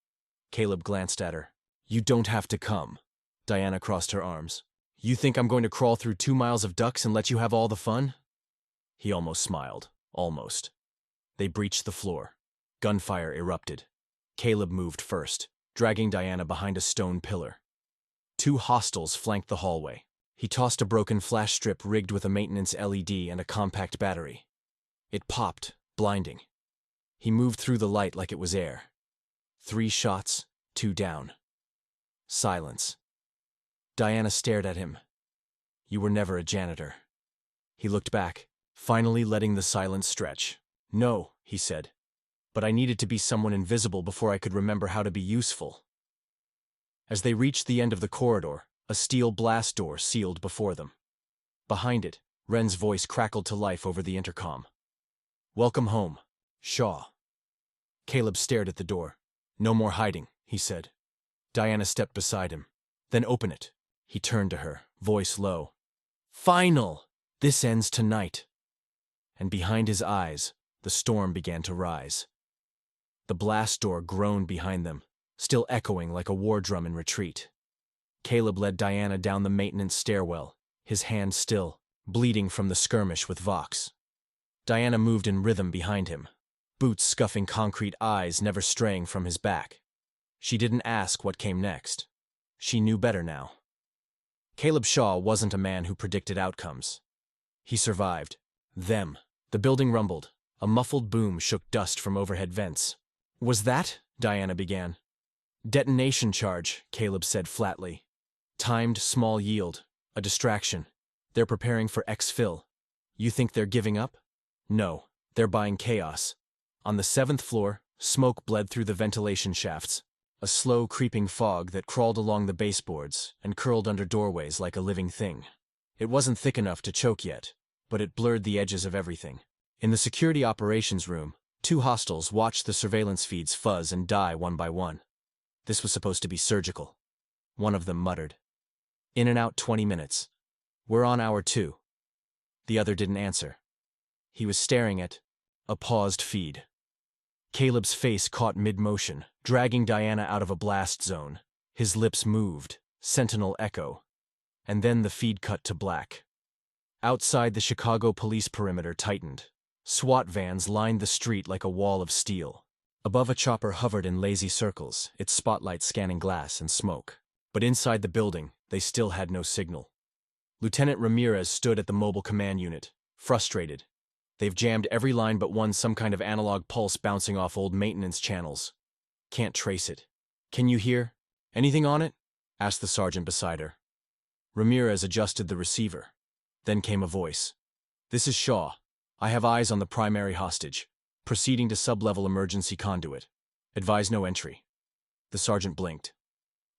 Caleb glanced at her. You don't have to come. Diana crossed her arms. You think I'm going to crawl through 2 miles of ducks and let you have all the fun? He almost smiled. Almost. They breached the floor. Gunfire erupted. Caleb moved first, dragging Diana behind a stone pillar. 2 hostiles flanked the hallway. He tossed a broken flash strip rigged with a maintenance LED and a compact battery. It popped, blinding. He moved through the light like it was air. 3 shots, 2 down. Silence. Diana stared at him. You were never a janitor. He looked back, finally letting the silence stretch. No, he said. But I needed to be someone invisible before I could remember how to be useful. As they reached the end of the corridor, a steel blast door sealed before them. Behind it, Wren's voice crackled to life over the intercom. Welcome home, Shaw. Caleb stared at the door. No more hiding, he said. Diana stepped beside him. Then open it. He turned to her, voice low. Final! This ends tonight. And behind his eyes, the storm began to rise. The blast door groaned behind them, still echoing like a war drum in retreat. Caleb led Diana down the maintenance stairwell, his hand still, bleeding from the skirmish with Vox. Diana moved in rhythm behind him, boots scuffing concrete, eyes never straying from his back. She didn't ask what came next. She knew better now. Caleb Shaw wasn't a man who predicted outcomes. He survived. Them. The building rumbled. A muffled boom shook dust from overhead vents. Was that? Diana began. Detonation charge, Caleb said flatly. Timed small yield. A distraction. They're preparing for exfil. You think they're giving up? No, they're buying chaos. On the 7th floor, smoke bled through the ventilation shafts. A slow creeping fog that crawled along the baseboards and curled under doorways like a living thing. It wasn't thick enough to choke yet, but it blurred the edges of everything. In the security operations room, 2 hostiles watched the surveillance feeds fuzz and die one by one. This was supposed to be surgical. One of them muttered. In and out 20 minutes. We're on hour 2. The other didn't answer. He was staring at a paused feed. Caleb's face caught mid-motion, dragging Diana out of a blast zone. His lips moved, sentinel echo. And then the feed cut to black. Outside, the Chicago police perimeter tightened. SWAT vans lined the street like a wall of steel. Above, a chopper hovered in lazy circles, its spotlight scanning glass and smoke. But inside the building, they still had no signal. Lieutenant Ramirez stood at the mobile command unit, frustrated. They've jammed every line but one, some kind of analog pulse bouncing off old maintenance channels. Can't trace it. Can you hear? Anything on it? Asked the sergeant beside her. Ramirez adjusted the receiver. Then came a voice. "This is Shaw. I have eyes on the primary hostage. Proceeding to sub-level emergency conduit. Advise no entry." The sergeant blinked.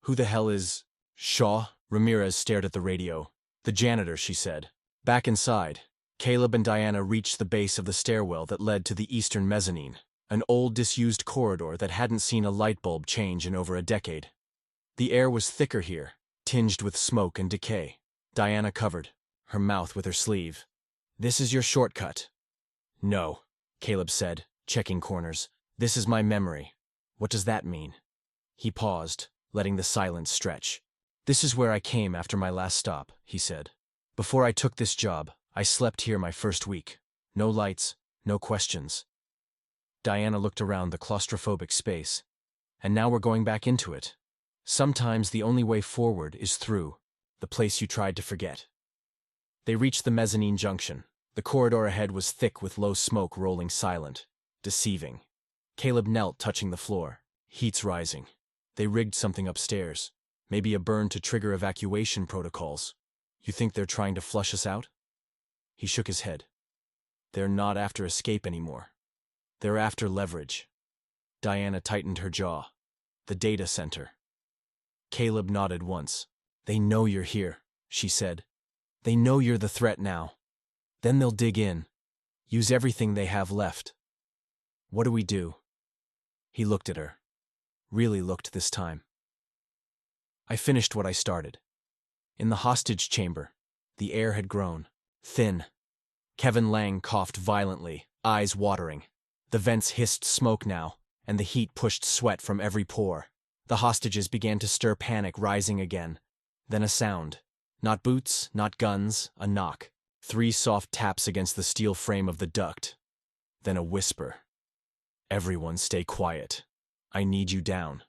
"Who the hell is Shaw?" Ramirez stared at the radio. "The janitor," she said. Back inside, Caleb and Diana reached the base of the stairwell that led to the eastern mezzanine, an old disused corridor that hadn't seen a light bulb change in over a decade. The air was thicker here, tinged with smoke and decay. Diana covered her mouth with her sleeve. "This is your shortcut." "No," Caleb said, checking corners. "This is my memory." "What does that mean?" He paused, letting the silence stretch. "This is where I came after my last stop," he said. "Before I took this job, I slept here my first week. No lights, no questions." Diana looked around the claustrophobic space. "And now we're going back into it. Sometimes the only way forward is through the place you tried to forget." They reached the mezzanine junction. The corridor ahead was thick with low smoke rolling silent, deceiving. Caleb knelt, touching the floor. Heat's rising. They rigged something upstairs. Maybe a burn to trigger evacuation protocols. "You think they're trying to flush us out?" He shook his head. "They're not after escape anymore. They're after leverage." Diana tightened her jaw. "The data center." Caleb nodded once. "They know you're here," she said. "They know you're the threat now. Then they'll dig in. Use everything they have left." "What do we do?" He looked at her. Really looked this time. "I finished what I started." In the hostage chamber, the air had grown thin. Kevin Lang coughed violently, eyes watering. The vents hissed smoke now, and the heat pushed sweat from every pore. The hostages began to stir, panic rising again. Then a sound. Not boots, not guns, a knock. 3 soft taps against the steel frame of the duct. Then a whisper. "Everyone stay quiet. I need you down."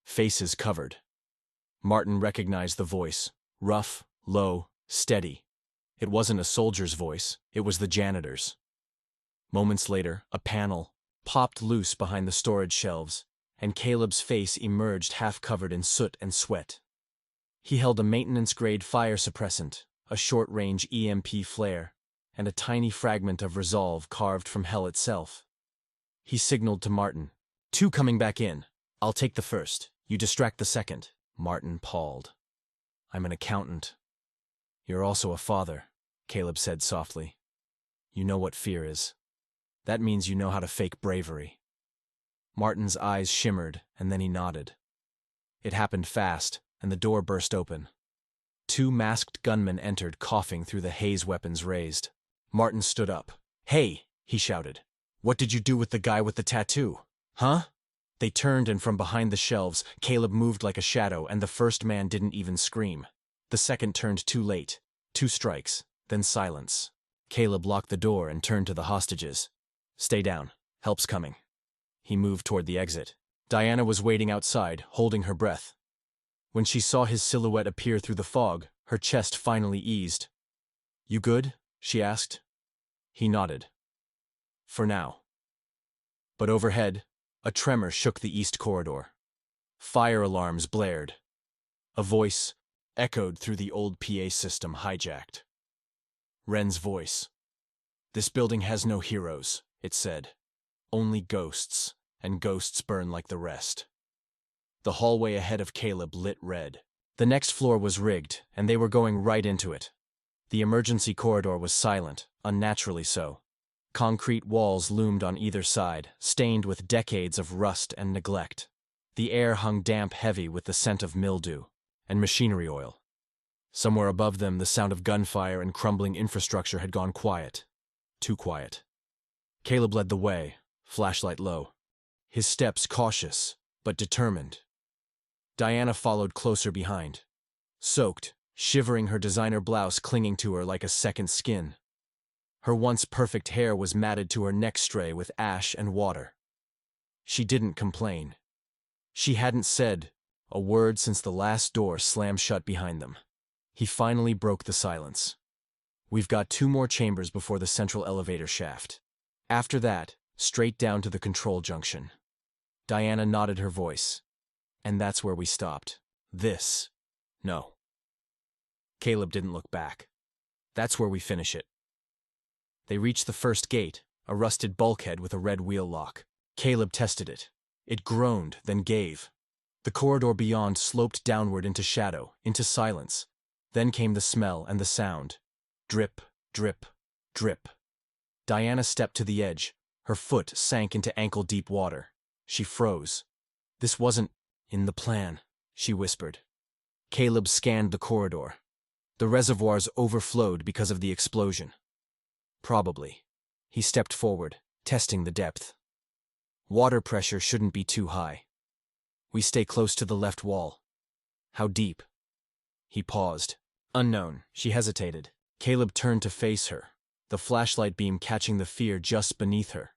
Faces covered. Martin recognized the voice. Rough, low, steady. It wasn't a soldier's voice, it was the janitor's. Moments later, a panel popped loose behind the storage shelves, and Caleb's face emerged half-covered in soot and sweat. He held a maintenance-grade fire suppressant, a short-range EMP flare, and a tiny fragment of resolve carved from hell itself. He signaled to Martin. "2 coming back in. I'll take the first. You distract the second." Martin palled. "I'm an accountant." "You're also a father," Caleb said softly. "You know what fear is. That means you know how to fake bravery." Martin's eyes shimmered, and then he nodded. It happened fast, and the door burst open. 2 masked gunmen entered, coughing through the haze weapons raised. Martin stood up. "Hey!" he shouted. "What did you do with the guy with the tattoo? Huh?" They turned, and from behind the shelves, Caleb moved like a shadow, and the first man didn't even scream. The second turned too late. 2 strikes, then silence. Caleb locked the door and turned to the hostages. "Stay down. Help's coming." He moved toward the exit. Diana was waiting outside, holding her breath. When she saw his silhouette appear through the fog, her chest finally eased. "You good?" she asked. He nodded. "For now." But overhead, a tremor shook the east corridor. Fire alarms blared. A voice echoed through the old PA system, hijacked. Wren's voice. "This building has no heroes," it said. "Only ghosts, and ghosts burn like the rest." The hallway ahead of Caleb lit red. The next floor was rigged, and they were going right into it. The emergency corridor was silent, unnaturally so. Concrete walls loomed on either side, stained with decades of rust and neglect. The air hung damp, heavy with the scent of mildew and machinery oil. Somewhere above them, the sound of gunfire and crumbling infrastructure had gone quiet. Too quiet. Caleb led the way, flashlight low. His steps cautious, but determined. Diana followed closer behind. Soaked, shivering, her designer blouse clinging to her like a second skin. Her once perfect hair was matted to her neck stray with ash and water. She didn't complain. She hadn't said a word since the last door slammed shut behind them. He finally broke the silence. "We've got 2 more chambers before the central elevator shaft. After that, straight down to the control junction." Diana nodded her voice. "And that's where we stopped. This? No." Caleb didn't look back. That's where we finish it. They reached the first gate, a rusted bulkhead with a red wheel lock. Caleb tested it. It groaned, then gave. The corridor beyond sloped downward into shadow, into silence. Then came the smell and the sound. Drip, drip, drip. Diana stepped to the edge. Her foot sank into ankle-deep water. She froze. This wasn't in the plan, she whispered. Caleb scanned the corridor. The reservoirs overflowed because of the explosion. Probably. He stepped forward, testing the depth. Water pressure shouldn't be too high. We stay close to the left wall. How deep? He paused. Unknown. She hesitated. Caleb turned to face her, the flashlight beam catching the fear just beneath her.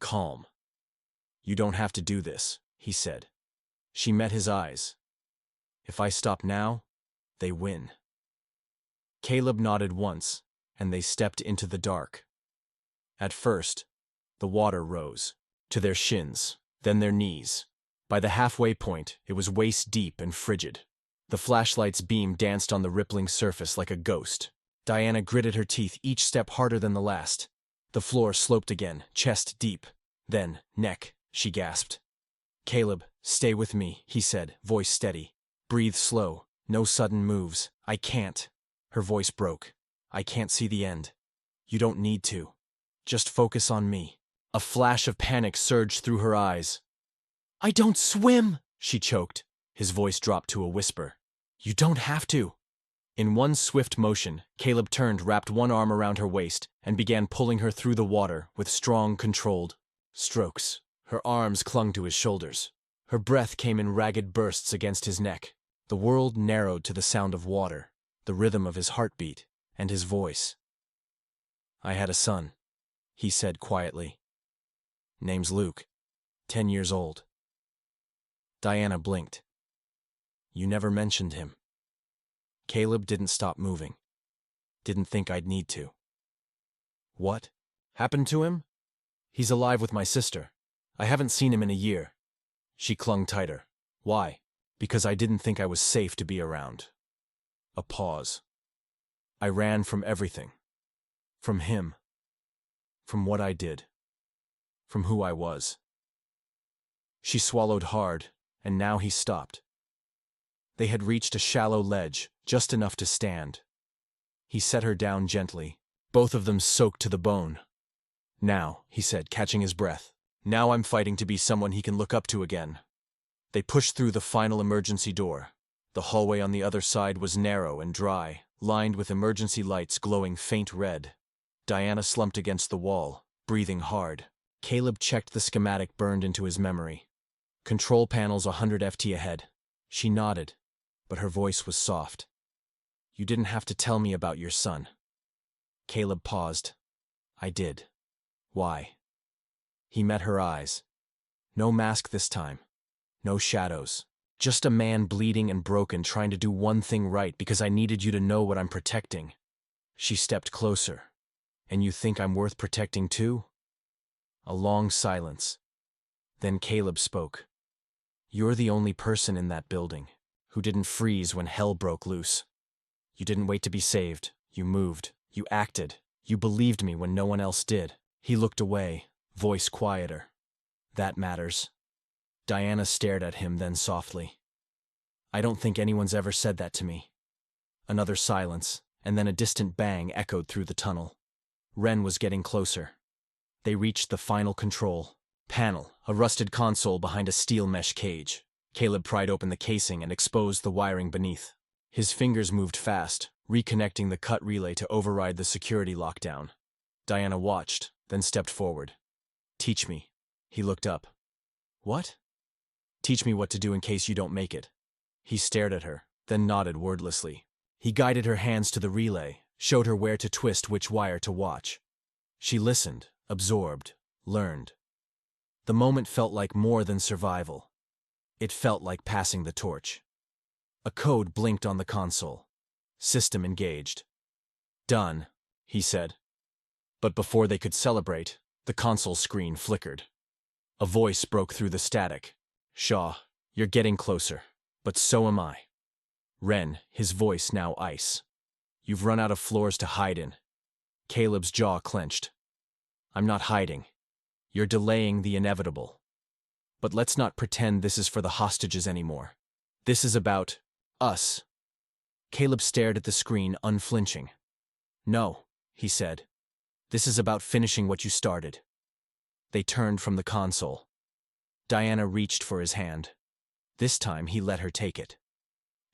Calm. You don't have to do this, he said. She met his eyes. If I stop now, they win. Caleb nodded once, and they stepped into the dark. At first, the water rose, to their shins, then their knees. By the halfway point, it was waist-deep and frigid. The flashlight's beam danced on the rippling surface like a ghost. Diana gritted her teeth, each step harder than the last. The floor sloped again, chest deep. Then, neck, she gasped. Caleb, stay with me, he said, voice steady. Breathe slow, no sudden moves. I can't. Her voice broke. I can't see the end. You don't need to. Just focus on me. A flash of panic surged through her eyes. I don't swim, she choked. His voice dropped to a whisper. You don't have to. In one swift motion, Caleb turned, wrapped one arm around her waist, and began pulling her through the water with strong, controlled strokes. Her arms clung to his shoulders. Her breath came in ragged bursts against his neck. The world narrowed to the sound of water, the rhythm of his heartbeat, and his voice. I had a son, he said quietly. Name's Luke, 10 years old. Diana blinked. You never mentioned him. Caleb didn't stop moving. Didn't think I'd need to. What? Happened to him? He's alive with my sister. I haven't seen him in a year. She clung tighter. Why? Because I didn't think I was safe to be around. A pause. I ran from everything. From him. From what I did. From who I was. She swallowed hard, and now he stopped. They had reached a shallow ledge, just enough to stand. He set her down gently, both of them soaked to the bone. Now, he said, catching his breath, now I'm fighting to be someone he can look up to again. They pushed through the final emergency door. The hallway on the other side was narrow and dry, lined with emergency lights glowing faint red. Diana slumped against the wall, breathing hard. Caleb checked the schematic burned into his memory. Control panels 100 FT ahead. She nodded, but her voice was soft. You didn't have to tell me about your son. Caleb paused. I did. Why? He met her eyes. No mask this time. No shadows. Just a man bleeding and broken trying to do one thing right because I needed you to know what I'm protecting. She stepped closer. And you think I'm worth protecting too? A long silence. Then Caleb spoke. You're the only person in that building who didn't freeze when hell broke loose. You didn't wait to be saved. You moved. You acted. You believed me when no one else did. He looked away, voice quieter. That matters. Diana stared at him, then softly. I don't think anyone's ever said that to me. Another silence, and then a distant bang echoed through the tunnel. Ren was getting closer. They reached the final control panel, a rusted console behind a steel mesh cage. Caleb pried open the casing and exposed the wiring beneath. His fingers moved fast, reconnecting the cut relay to override the security lockdown. Diana watched, then stepped forward. Teach me. He looked up. What? Teach me what to do in case you don't make it. He stared at her, then nodded wordlessly. He guided her hands to the relay, showed her where to twist which wire to watch. She listened, absorbed, learned. The moment felt like more than survival. It felt like passing the torch. A code blinked on the console. System engaged. Done, he said. But before they could celebrate, the console screen flickered. A voice broke through the static. Shaw, you're getting closer, but so am I. Ren, his voice now ice. You've run out of floors to hide in. Caleb's jaw clenched. I'm not hiding. You're delaying the inevitable. But let's not pretend this is for the hostages anymore. This is about us. Caleb stared at the screen, unflinching. No, he said. This is about finishing what you started. They turned from the console. Diana reached for his hand. This time he let her take it.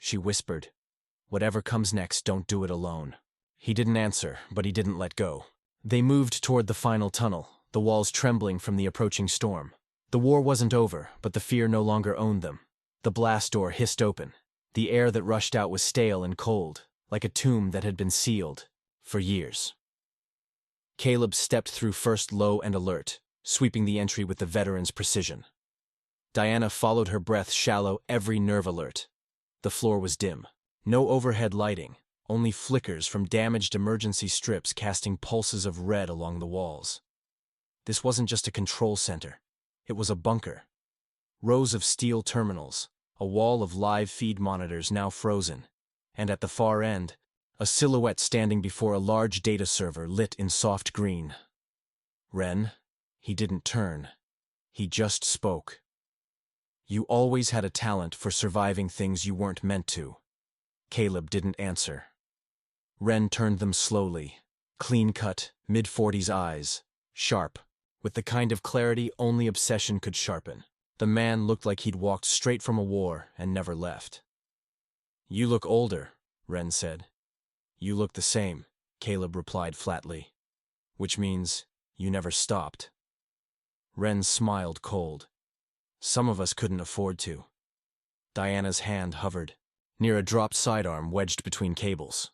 She whispered, "Whatever comes next, don't do it alone." He didn't answer, but he didn't let go. They moved toward the final tunnel, the walls trembling from the approaching storm. The war wasn't over, but the fear no longer owned them. The blast door hissed open. The air that rushed out was stale and cold, like a tomb that had been sealed for years. Caleb stepped through first, low and alert, sweeping the entry with the veteran's precision. Diana followed, her breath shallow, every nerve alert. The floor was dim. No overhead lighting, only flickers from damaged emergency strips casting pulses of red along the walls. This wasn't just a control center. It was a bunker. Rows of steel terminals, a wall of live feed monitors now frozen, and at the far end, a silhouette standing before a large data server lit in soft green. Ren, he didn't turn. He just spoke. You always had a talent for surviving things you weren't meant to. Caleb didn't answer. Ren turned them slowly, clean-cut, mid-40s eyes, sharp, with the kind of clarity only obsession could sharpen. The man looked like he'd walked straight from a war and never left. You look older, Ren said. You look the same, Caleb replied flatly. Which means you never stopped. Ren smiled cold. Some of us couldn't afford to. Diana's hand hovered, near a dropped sidearm wedged between cables.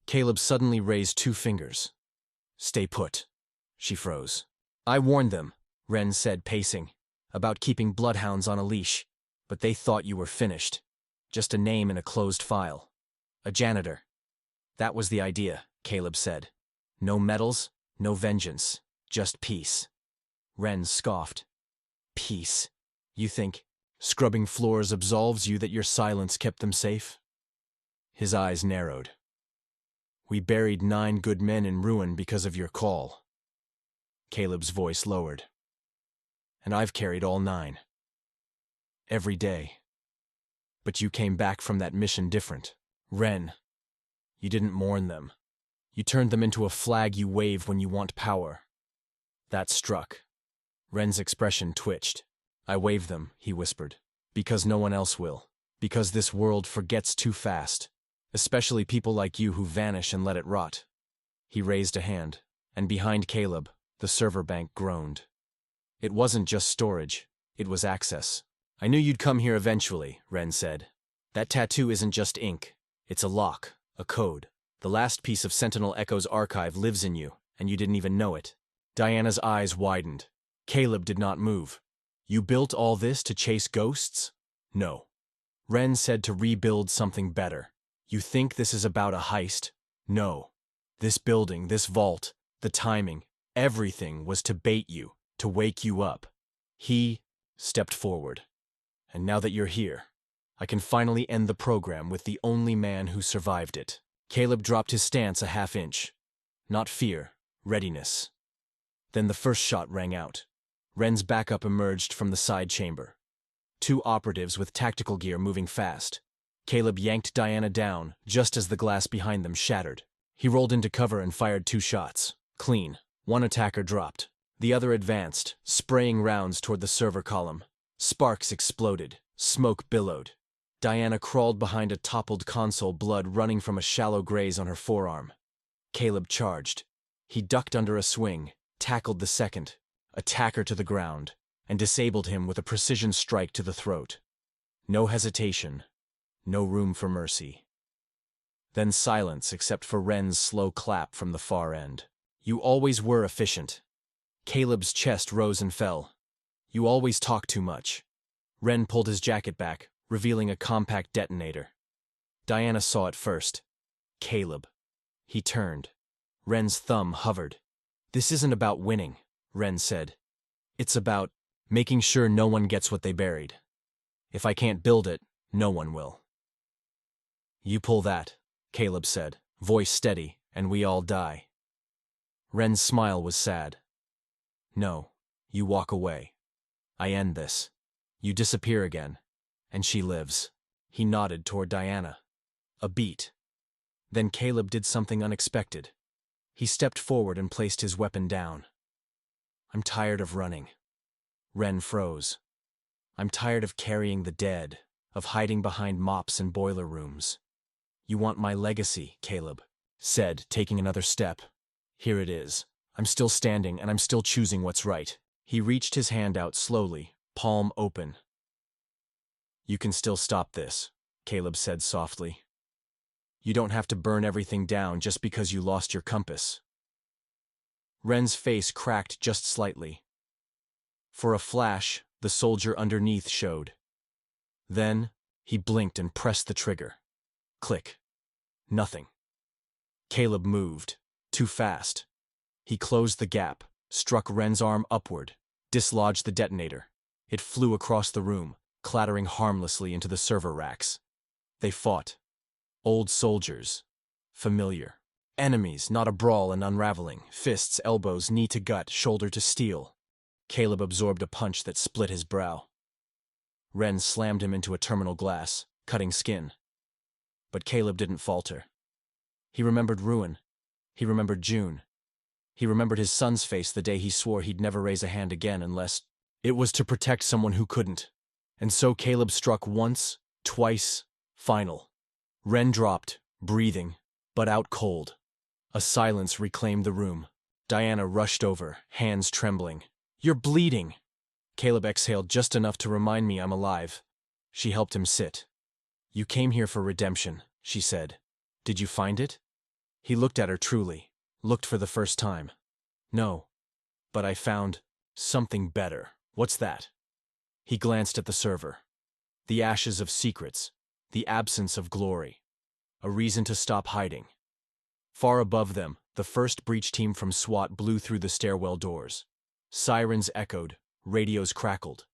Caleb suddenly raised 2 fingers. Stay put. She froze. I warned them, Ren said, pacing, about keeping bloodhounds on a leash, but they thought you were finished. Just a name in a closed file. A janitor. That was the idea, Caleb said. No medals, no vengeance, just peace. Ren scoffed. Peace. You think scrubbing floors absolves you that your silence kept them safe? His eyes narrowed. We buried 9 good men in ruin because of your call. Caleb's voice lowered. And I've carried all 9. Every day. But you came back from that mission different. Ren, you didn't mourn them. You turned them into a flag you wave when you want power. That struck. Ren's expression twitched. I wave them, he whispered, because no one else will. Because this world forgets too fast. Especially people like you who vanish and let it rot. He raised a hand, and behind Caleb, the server bank groaned. It wasn't just storage, it was access. I knew you'd come here eventually, Ren said. That tattoo isn't just ink. It's a lock, a code. The last piece of Sentinel Echo's archive lives in you, and you didn't even know it. Diana's eyes widened. Caleb did not move. You built all this to chase ghosts? No. Ren said to rebuild something better. You think this is about a heist? No. This building, this vault, the timing, everything was to bait you, to wake you up. He stepped forward. And now that you're here, I can finally end the program with the only man who survived it. Caleb dropped his stance a half-inch. Not fear, readiness. Then the first shot rang out. Ren's backup emerged from the side chamber. 2 operatives with tactical gear moving fast. Caleb yanked Diana down just as the glass behind them shattered. He rolled into cover and fired 2 shots. Clean. 1 attacker dropped. The other advanced, spraying rounds toward the server column. Sparks exploded. Smoke billowed. Diana crawled behind a toppled console, blood running from a shallow graze on her forearm. Caleb charged. He ducked under a swing, tackled the second attacker to the ground, and disabled him with a precision strike to the throat. No hesitation. No room for mercy. Then silence except for Ren's slow clap from the far end. You always were efficient. Caleb's chest rose and fell. You always talk too much. Ren pulled his jacket back, revealing a compact detonator. Diana saw it first. Caleb. He turned. Ren's thumb hovered. This isn't about winning, Ren said. It's about making sure no one gets what they buried. If I can't build it, no one will. You pull that, Caleb said, voice steady, and we all die. Ren's smile was sad. No, you walk away. I end this. You disappear again, and she lives. He nodded toward Diana. A beat. Then Caleb did something unexpected. He stepped forward and placed his weapon down. I'm tired of running. Ren froze. I'm tired of carrying the dead, of hiding behind mops and boiler rooms. You want my legacy, Caleb said, taking another step. Here it is. I'm still standing, and I'm still choosing what's right. He reached his hand out slowly, palm open. You can still stop this, Caleb said softly. You don't have to burn everything down just because you lost your compass. Ren's face cracked just slightly. For a flash, the soldier underneath showed. Then, he blinked and pressed the trigger. Click. Nothing. Caleb moved. Too fast. He closed the gap, struck Ren's arm upward, dislodged the detonator. It flew across the room, clattering harmlessly into the server racks. They fought. Old soldiers. Familiar. Enemies, not a brawl and unraveling. Fists, elbows, knee to gut, shoulder to steel. Caleb absorbed a punch that split his brow. Ren slammed him into a terminal glass, cutting skin. But Caleb didn't falter. He remembered ruin. He remembered June. He remembered his son's face the day he swore he'd never raise a hand again unless it was to protect someone who couldn't. And so Caleb struck once, twice, final. Ren dropped, breathing, but out cold. A silence reclaimed the room. Diana rushed over, hands trembling. You're bleeding! Caleb exhaled just enough to remind me I'm alive. She helped him sit. You came here for redemption, she said. Did you find it? He looked at her truly, looked for the first time. No, but I found something better. What's that? He glanced at the server. The ashes of secrets, the absence of glory. A reason to stop hiding. Far above them, the first breach team from SWAT blew through the stairwell doors. Sirens echoed, radios crackled.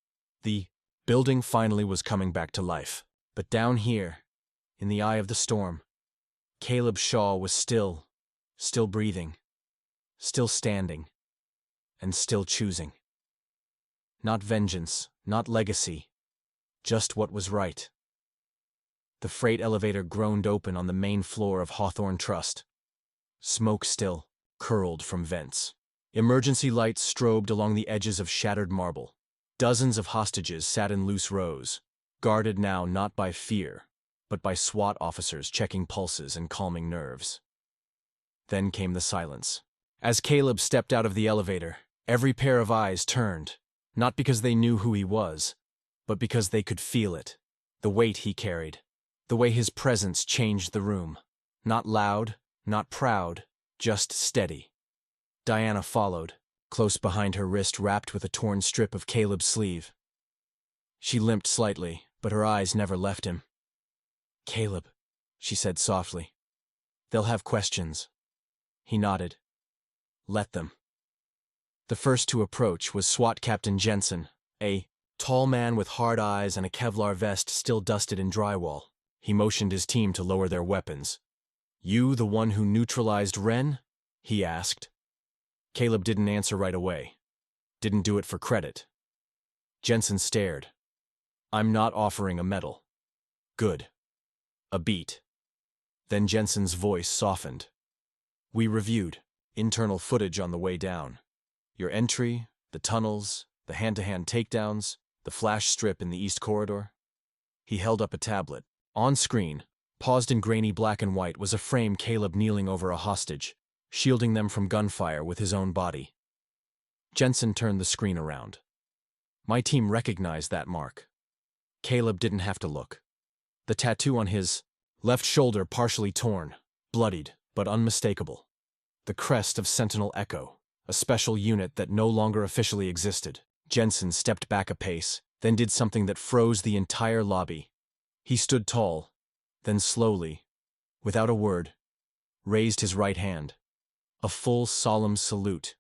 The building finally was coming back to life. But down here, in the eye of the storm, Caleb Shaw was still breathing, still standing, and still choosing. Not vengeance, not legacy, just what was right. The freight elevator groaned open on the main floor of Hawthorne Trust. Smoke still curled from vents. Emergency lights strobed along the edges of shattered marble. Dozens of hostages sat in loose rows, guarded now not by fear, but by SWAT officers checking pulses and calming nerves. Then came the silence. As Caleb stepped out of the elevator, every pair of eyes turned, not because they knew who he was, but because they could feel it, the weight he carried, the way his presence changed the room. Not loud, not proud, just steady. Diana followed, close behind her wrist wrapped with a torn strip of Caleb's sleeve. She limped slightly, but her eyes never left him. Caleb, she said softly. They'll have questions. He nodded. Let them. The first to approach was SWAT Captain Jensen, a tall man with hard eyes and a Kevlar vest still dusted in drywall. He motioned his team to lower their weapons. You the one who neutralized Ren? He asked. Caleb didn't answer right away. Didn't do it for credit. Jensen stared. I'm not offering a medal. Good. A beat. Then Jensen's voice softened. We reviewed internal footage on the way down. Your entry, the tunnels, the hand-to-hand takedowns, the flash strip in the East Corridor. He held up a tablet. On screen, paused in grainy black and white, was a frame Caleb kneeling over a hostage, shielding them from gunfire with his own body. Jensen turned the screen around. My team recognized that mark. Caleb didn't have to look. The tattoo on his left shoulder partially torn, bloodied, but unmistakable. The crest of Sentinel Echo, a special unit that no longer officially existed. Jensen stepped back a pace, then did something that froze the entire lobby. He stood tall, then slowly, without a word, raised his right hand. A full, solemn salute.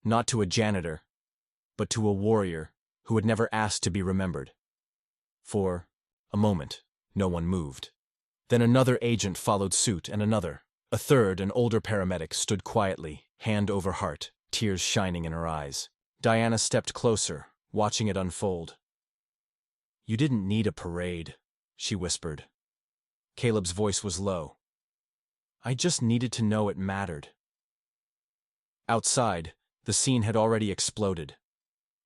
Not to a janitor, but to a warrior who had never asked to be remembered. For a moment, no one moved. Then another agent followed suit, and another. A third, an older paramedic, stood quietly, hand over heart, tears shining in her eyes. Diana stepped closer, watching it unfold. "You didn't need a parade," she whispered. Caleb's voice was low. "I just needed to know it mattered." Outside, the scene had already exploded.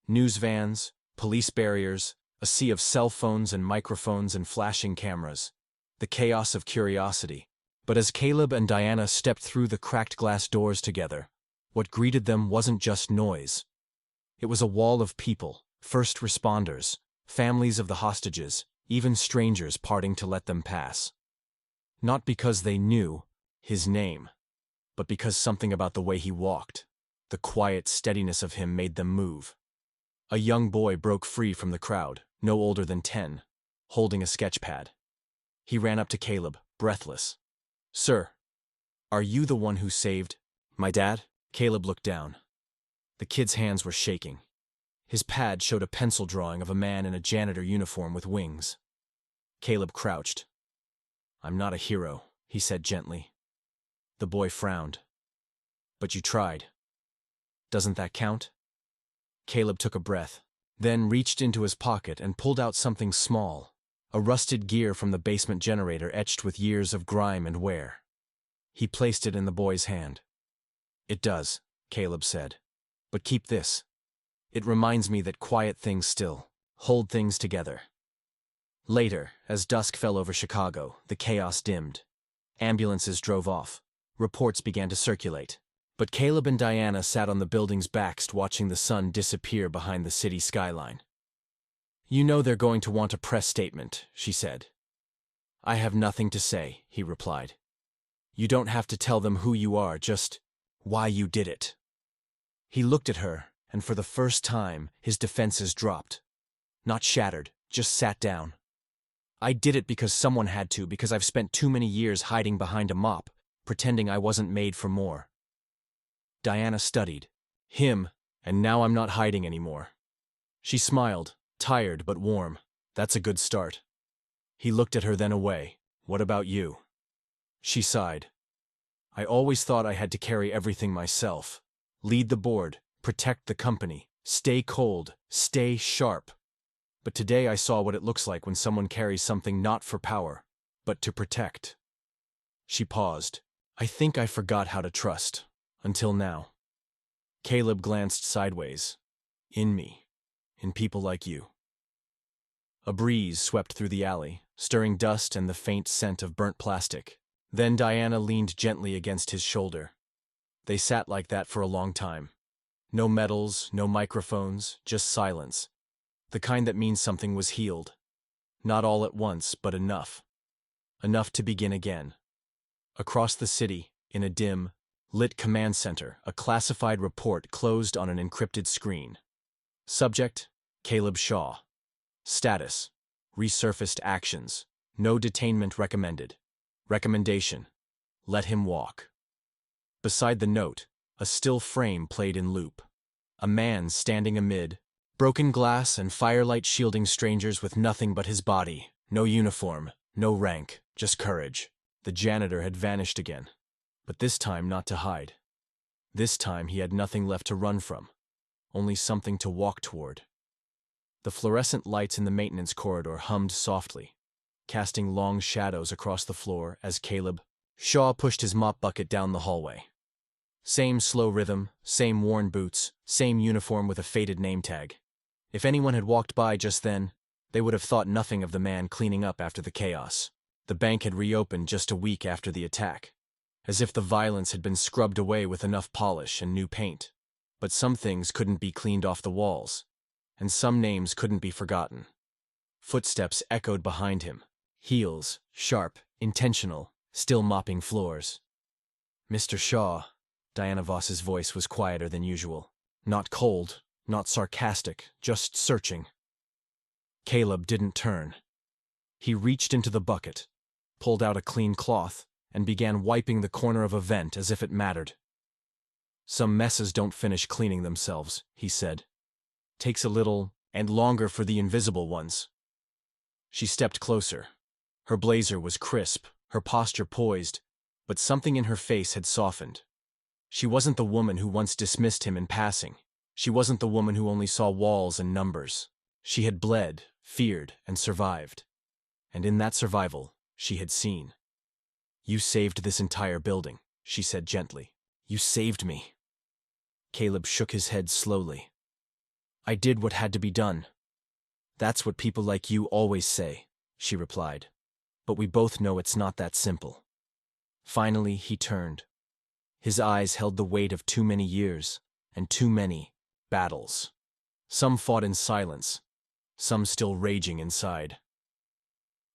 News vans, police barriers, a sea of cell phones and microphones and flashing cameras. The chaos of curiosity. But as Caleb and Diana stepped through the cracked glass doors together, what greeted them wasn't just noise. It was a wall of people, first responders, families of the hostages, even strangers parting to let them pass. Not because they knew his name, but because something about the way he walked, the quiet steadiness of him, made them move. A young boy broke free from the crowd, no older than 10, holding a sketch pad. He ran up to Caleb, breathless. "Sir, are you the one who saved my dad?" Caleb looked down. The kid's hands were shaking. His pad showed a pencil drawing of a man in a janitor uniform with wings. Caleb crouched. "I'm not a hero," he said gently. The boy frowned. "But you tried. Doesn't that count?" Caleb took a breath, then reached into his pocket and pulled out something small, a rusted gear from the basement generator etched with years of grime and wear. He placed it in the boy's hand. "It does," Caleb said. "But keep this. It reminds me that quiet things still hold things together." Later, as dusk fell over Chicago, the chaos dimmed. Ambulances drove off. Reports began to circulate. But Caleb and Diana sat on the building's backs watching the sun disappear behind the city skyline. "You know they're going to want a press statement," she said. "I have nothing to say," he replied. "You don't have to tell them who you are, just why you did it." He looked at her, and for the first time, his defenses dropped. Not shattered, just sat down. "I did it because someone had to, because I've spent too many years hiding behind a mop, pretending I wasn't made for more." Diana studied him, and now I'm not hiding anymore. She smiled, tired but warm. "That's a good start." He looked at her, then away. "What about you?" She sighed. "I always thought I had to carry everything myself. Lead the board, protect the company, stay cold, stay sharp. But today I saw what it looks like when someone carries something not for power, but to protect." She paused. "I think I forgot how to trust. Until now." Caleb glanced sideways. "In me. In people like you." A breeze swept through the alley, stirring dust and the faint scent of burnt plastic. Then Diana leaned gently against his shoulder. They sat like that for a long time. No medals, no microphones, just silence. The kind that means something was healed. Not all at once, but enough. Enough to begin again. Across the city, in a dim, lit command center, a classified report closed on an encrypted screen. Subject: Caleb Shaw. Status: resurfaced actions. No detainment recommended. Recommendation: let him walk. Beside the note, a still frame played in loop. A man standing amid broken glass and firelight shielding strangers with nothing but his body. No uniform, no rank, just courage. The janitor had vanished again. But this time not to hide. This time he had nothing left to run from. Only something to walk toward. The fluorescent lights in the maintenance corridor hummed softly, casting long shadows across the floor as Caleb Shaw pushed his mop bucket down the hallway. Same slow rhythm, same worn boots, same uniform with a faded name tag. If anyone had walked by just then, they would have thought nothing of the man cleaning up after the chaos. The bank had reopened just a week after the attack, as if the violence had been scrubbed away with enough polish and new paint. But some things couldn't be cleaned off the walls, and some names couldn't be forgotten. Footsteps echoed behind him, heels, sharp, intentional, still mopping floors. "Mr. Shaw," Diana Voss's voice was quieter than usual. Not cold, not sarcastic, just searching. Caleb didn't turn. He reached into the bucket, pulled out a clean cloth, and began wiping the corner of a vent as if it mattered. "Some messes don't finish cleaning themselves," he said. "Takes a little, and longer for the invisible ones." She stepped closer. Her blazer was crisp, her posture poised, but something in her face had softened. She wasn't the woman who once dismissed him in passing. She wasn't the woman who only saw walls and numbers. She had bled, feared, and survived. And in that survival, she had seen. "You saved this entire building," she said gently. "You saved me." Caleb shook his head slowly. "I did what had to be done." "That's what people like you always say," she replied. "But we both know it's not that simple." Finally, he turned. His eyes held the weight of too many years, and too many battles. Some fought in silence, some still raging inside.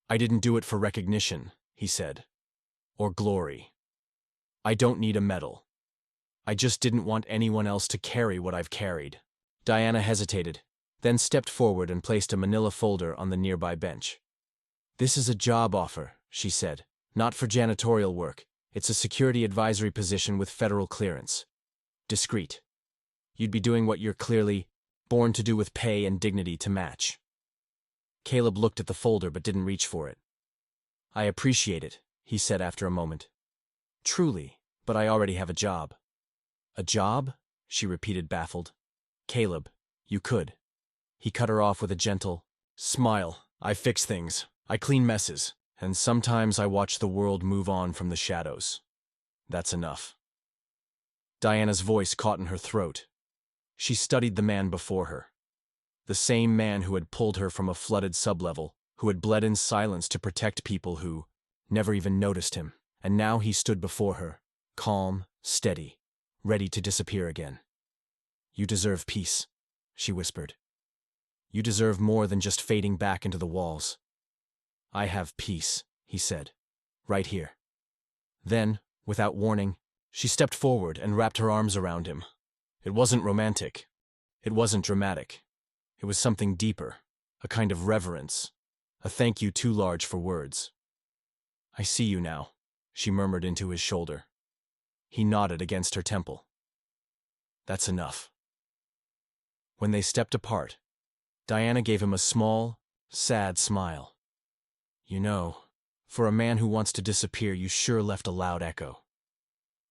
"I didn't do it for recognition," he said, "or glory. I don't need a medal. I just didn't want anyone else to carry what I've carried." Diana hesitated, then stepped forward and placed a manila folder on the nearby bench. "This is a job offer," she said, "not for janitorial work. It's a security advisory position with federal clearance. Discreet. You'd be doing what you're clearly born to do with pay and dignity to match." Caleb looked at the folder but didn't reach for it. "I appreciate it," he said after a moment. "Truly, but I already have a job." "A job?" she repeated, baffled. "Caleb, you could." He cut her off with a gentle smile. "I fix things. I clean messes. And sometimes I watch the world move on from the shadows. That's enough." Diana's voice caught in her throat. She studied the man before her. The same man who had pulled her from a flooded sublevel, who had bled in silence to protect people who never even noticed him. And now he stood before her, calm, steady, ready to disappear again. "You deserve peace," she whispered. "You deserve more than just fading back into the walls." "I have peace," he said, "right here." Then, without warning, she stepped forward and wrapped her arms around him. It wasn't romantic. It wasn't dramatic. It was something deeper, a kind of reverence, a thank you too large for words. "I see you now," she murmured into his shoulder. He nodded against her temple. "That's enough." When they stepped apart, Diana gave him a small, sad smile. "You know, for a man who wants to disappear, you sure left a loud echo."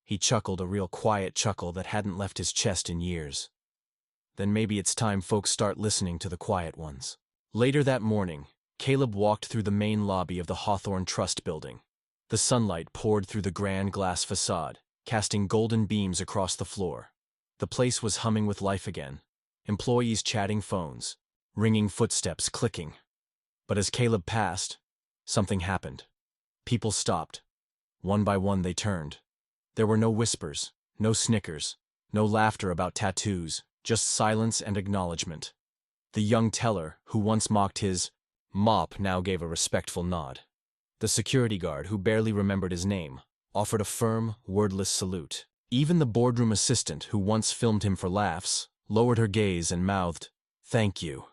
He chuckled, a real quiet chuckle that hadn't left his chest in years. Then maybe it's time folks start listening to the quiet ones. Later that morning, Caleb walked through the main lobby of the Hawthorne Trust building. The sunlight poured through the grand glass facade, casting golden beams across the floor. The place was humming with life again, employees chatting phones, ringing footsteps clicking. But as Caleb passed, something happened. People stopped. One by one they turned. There were no whispers, no snickers, no laughter about tattoos, just silence and acknowledgement. The young teller, who once mocked his mop, now gave a respectful nod. The security guard, who barely remembered his name, offered a firm, wordless salute. Even the boardroom assistant, who once filmed him for laughs, lowered her gaze and mouthed, "Thank you."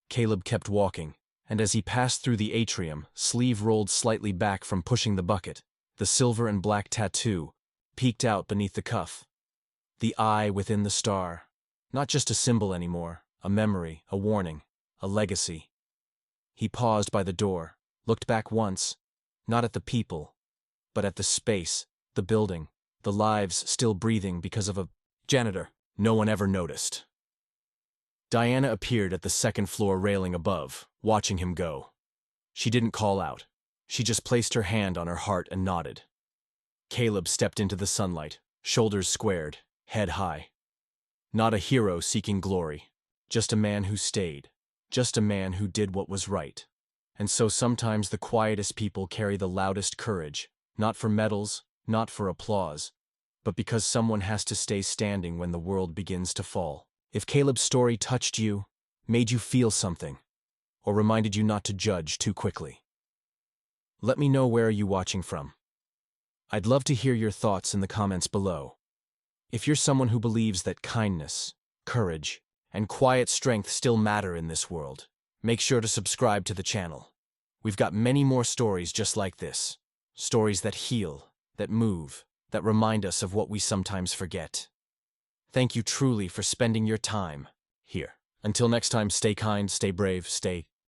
Caleb kept walking, and as he passed through the atrium, sleeve rolled slightly back from pushing the bucket, the silver and black tattoo peeked out beneath the cuff. The eye within the star. Not just a symbol anymore, a memory, a warning, a legacy. He paused by the door, looked back once, not at the people, but at the space, the building, the lives still breathing because of a janitor. No one ever noticed. Diana appeared at the second-floor railing above, watching him go. She didn't call out. She just placed her hand on her heart and nodded. Caleb stepped into the sunlight, shoulders squared, head high. Not a hero seeking glory, just a man who stayed, just a man who did what was right. And so sometimes the quietest people carry the loudest courage, not for medals, not for applause, but because someone has to stay standing when the world begins to fall. If Caleb's story touched you, made you feel something, or reminded you not to judge too quickly, let me know where are you watching from. I'd love to hear your thoughts in the comments below. If you're someone who believes that kindness, courage, and quiet strength still matter in this world, make sure to subscribe to the channel. We've got many more stories just like this. Stories that heal, that move, that remind us of what we sometimes forget. Thank you truly for spending your time here. Until next time, stay kind, stay brave, stay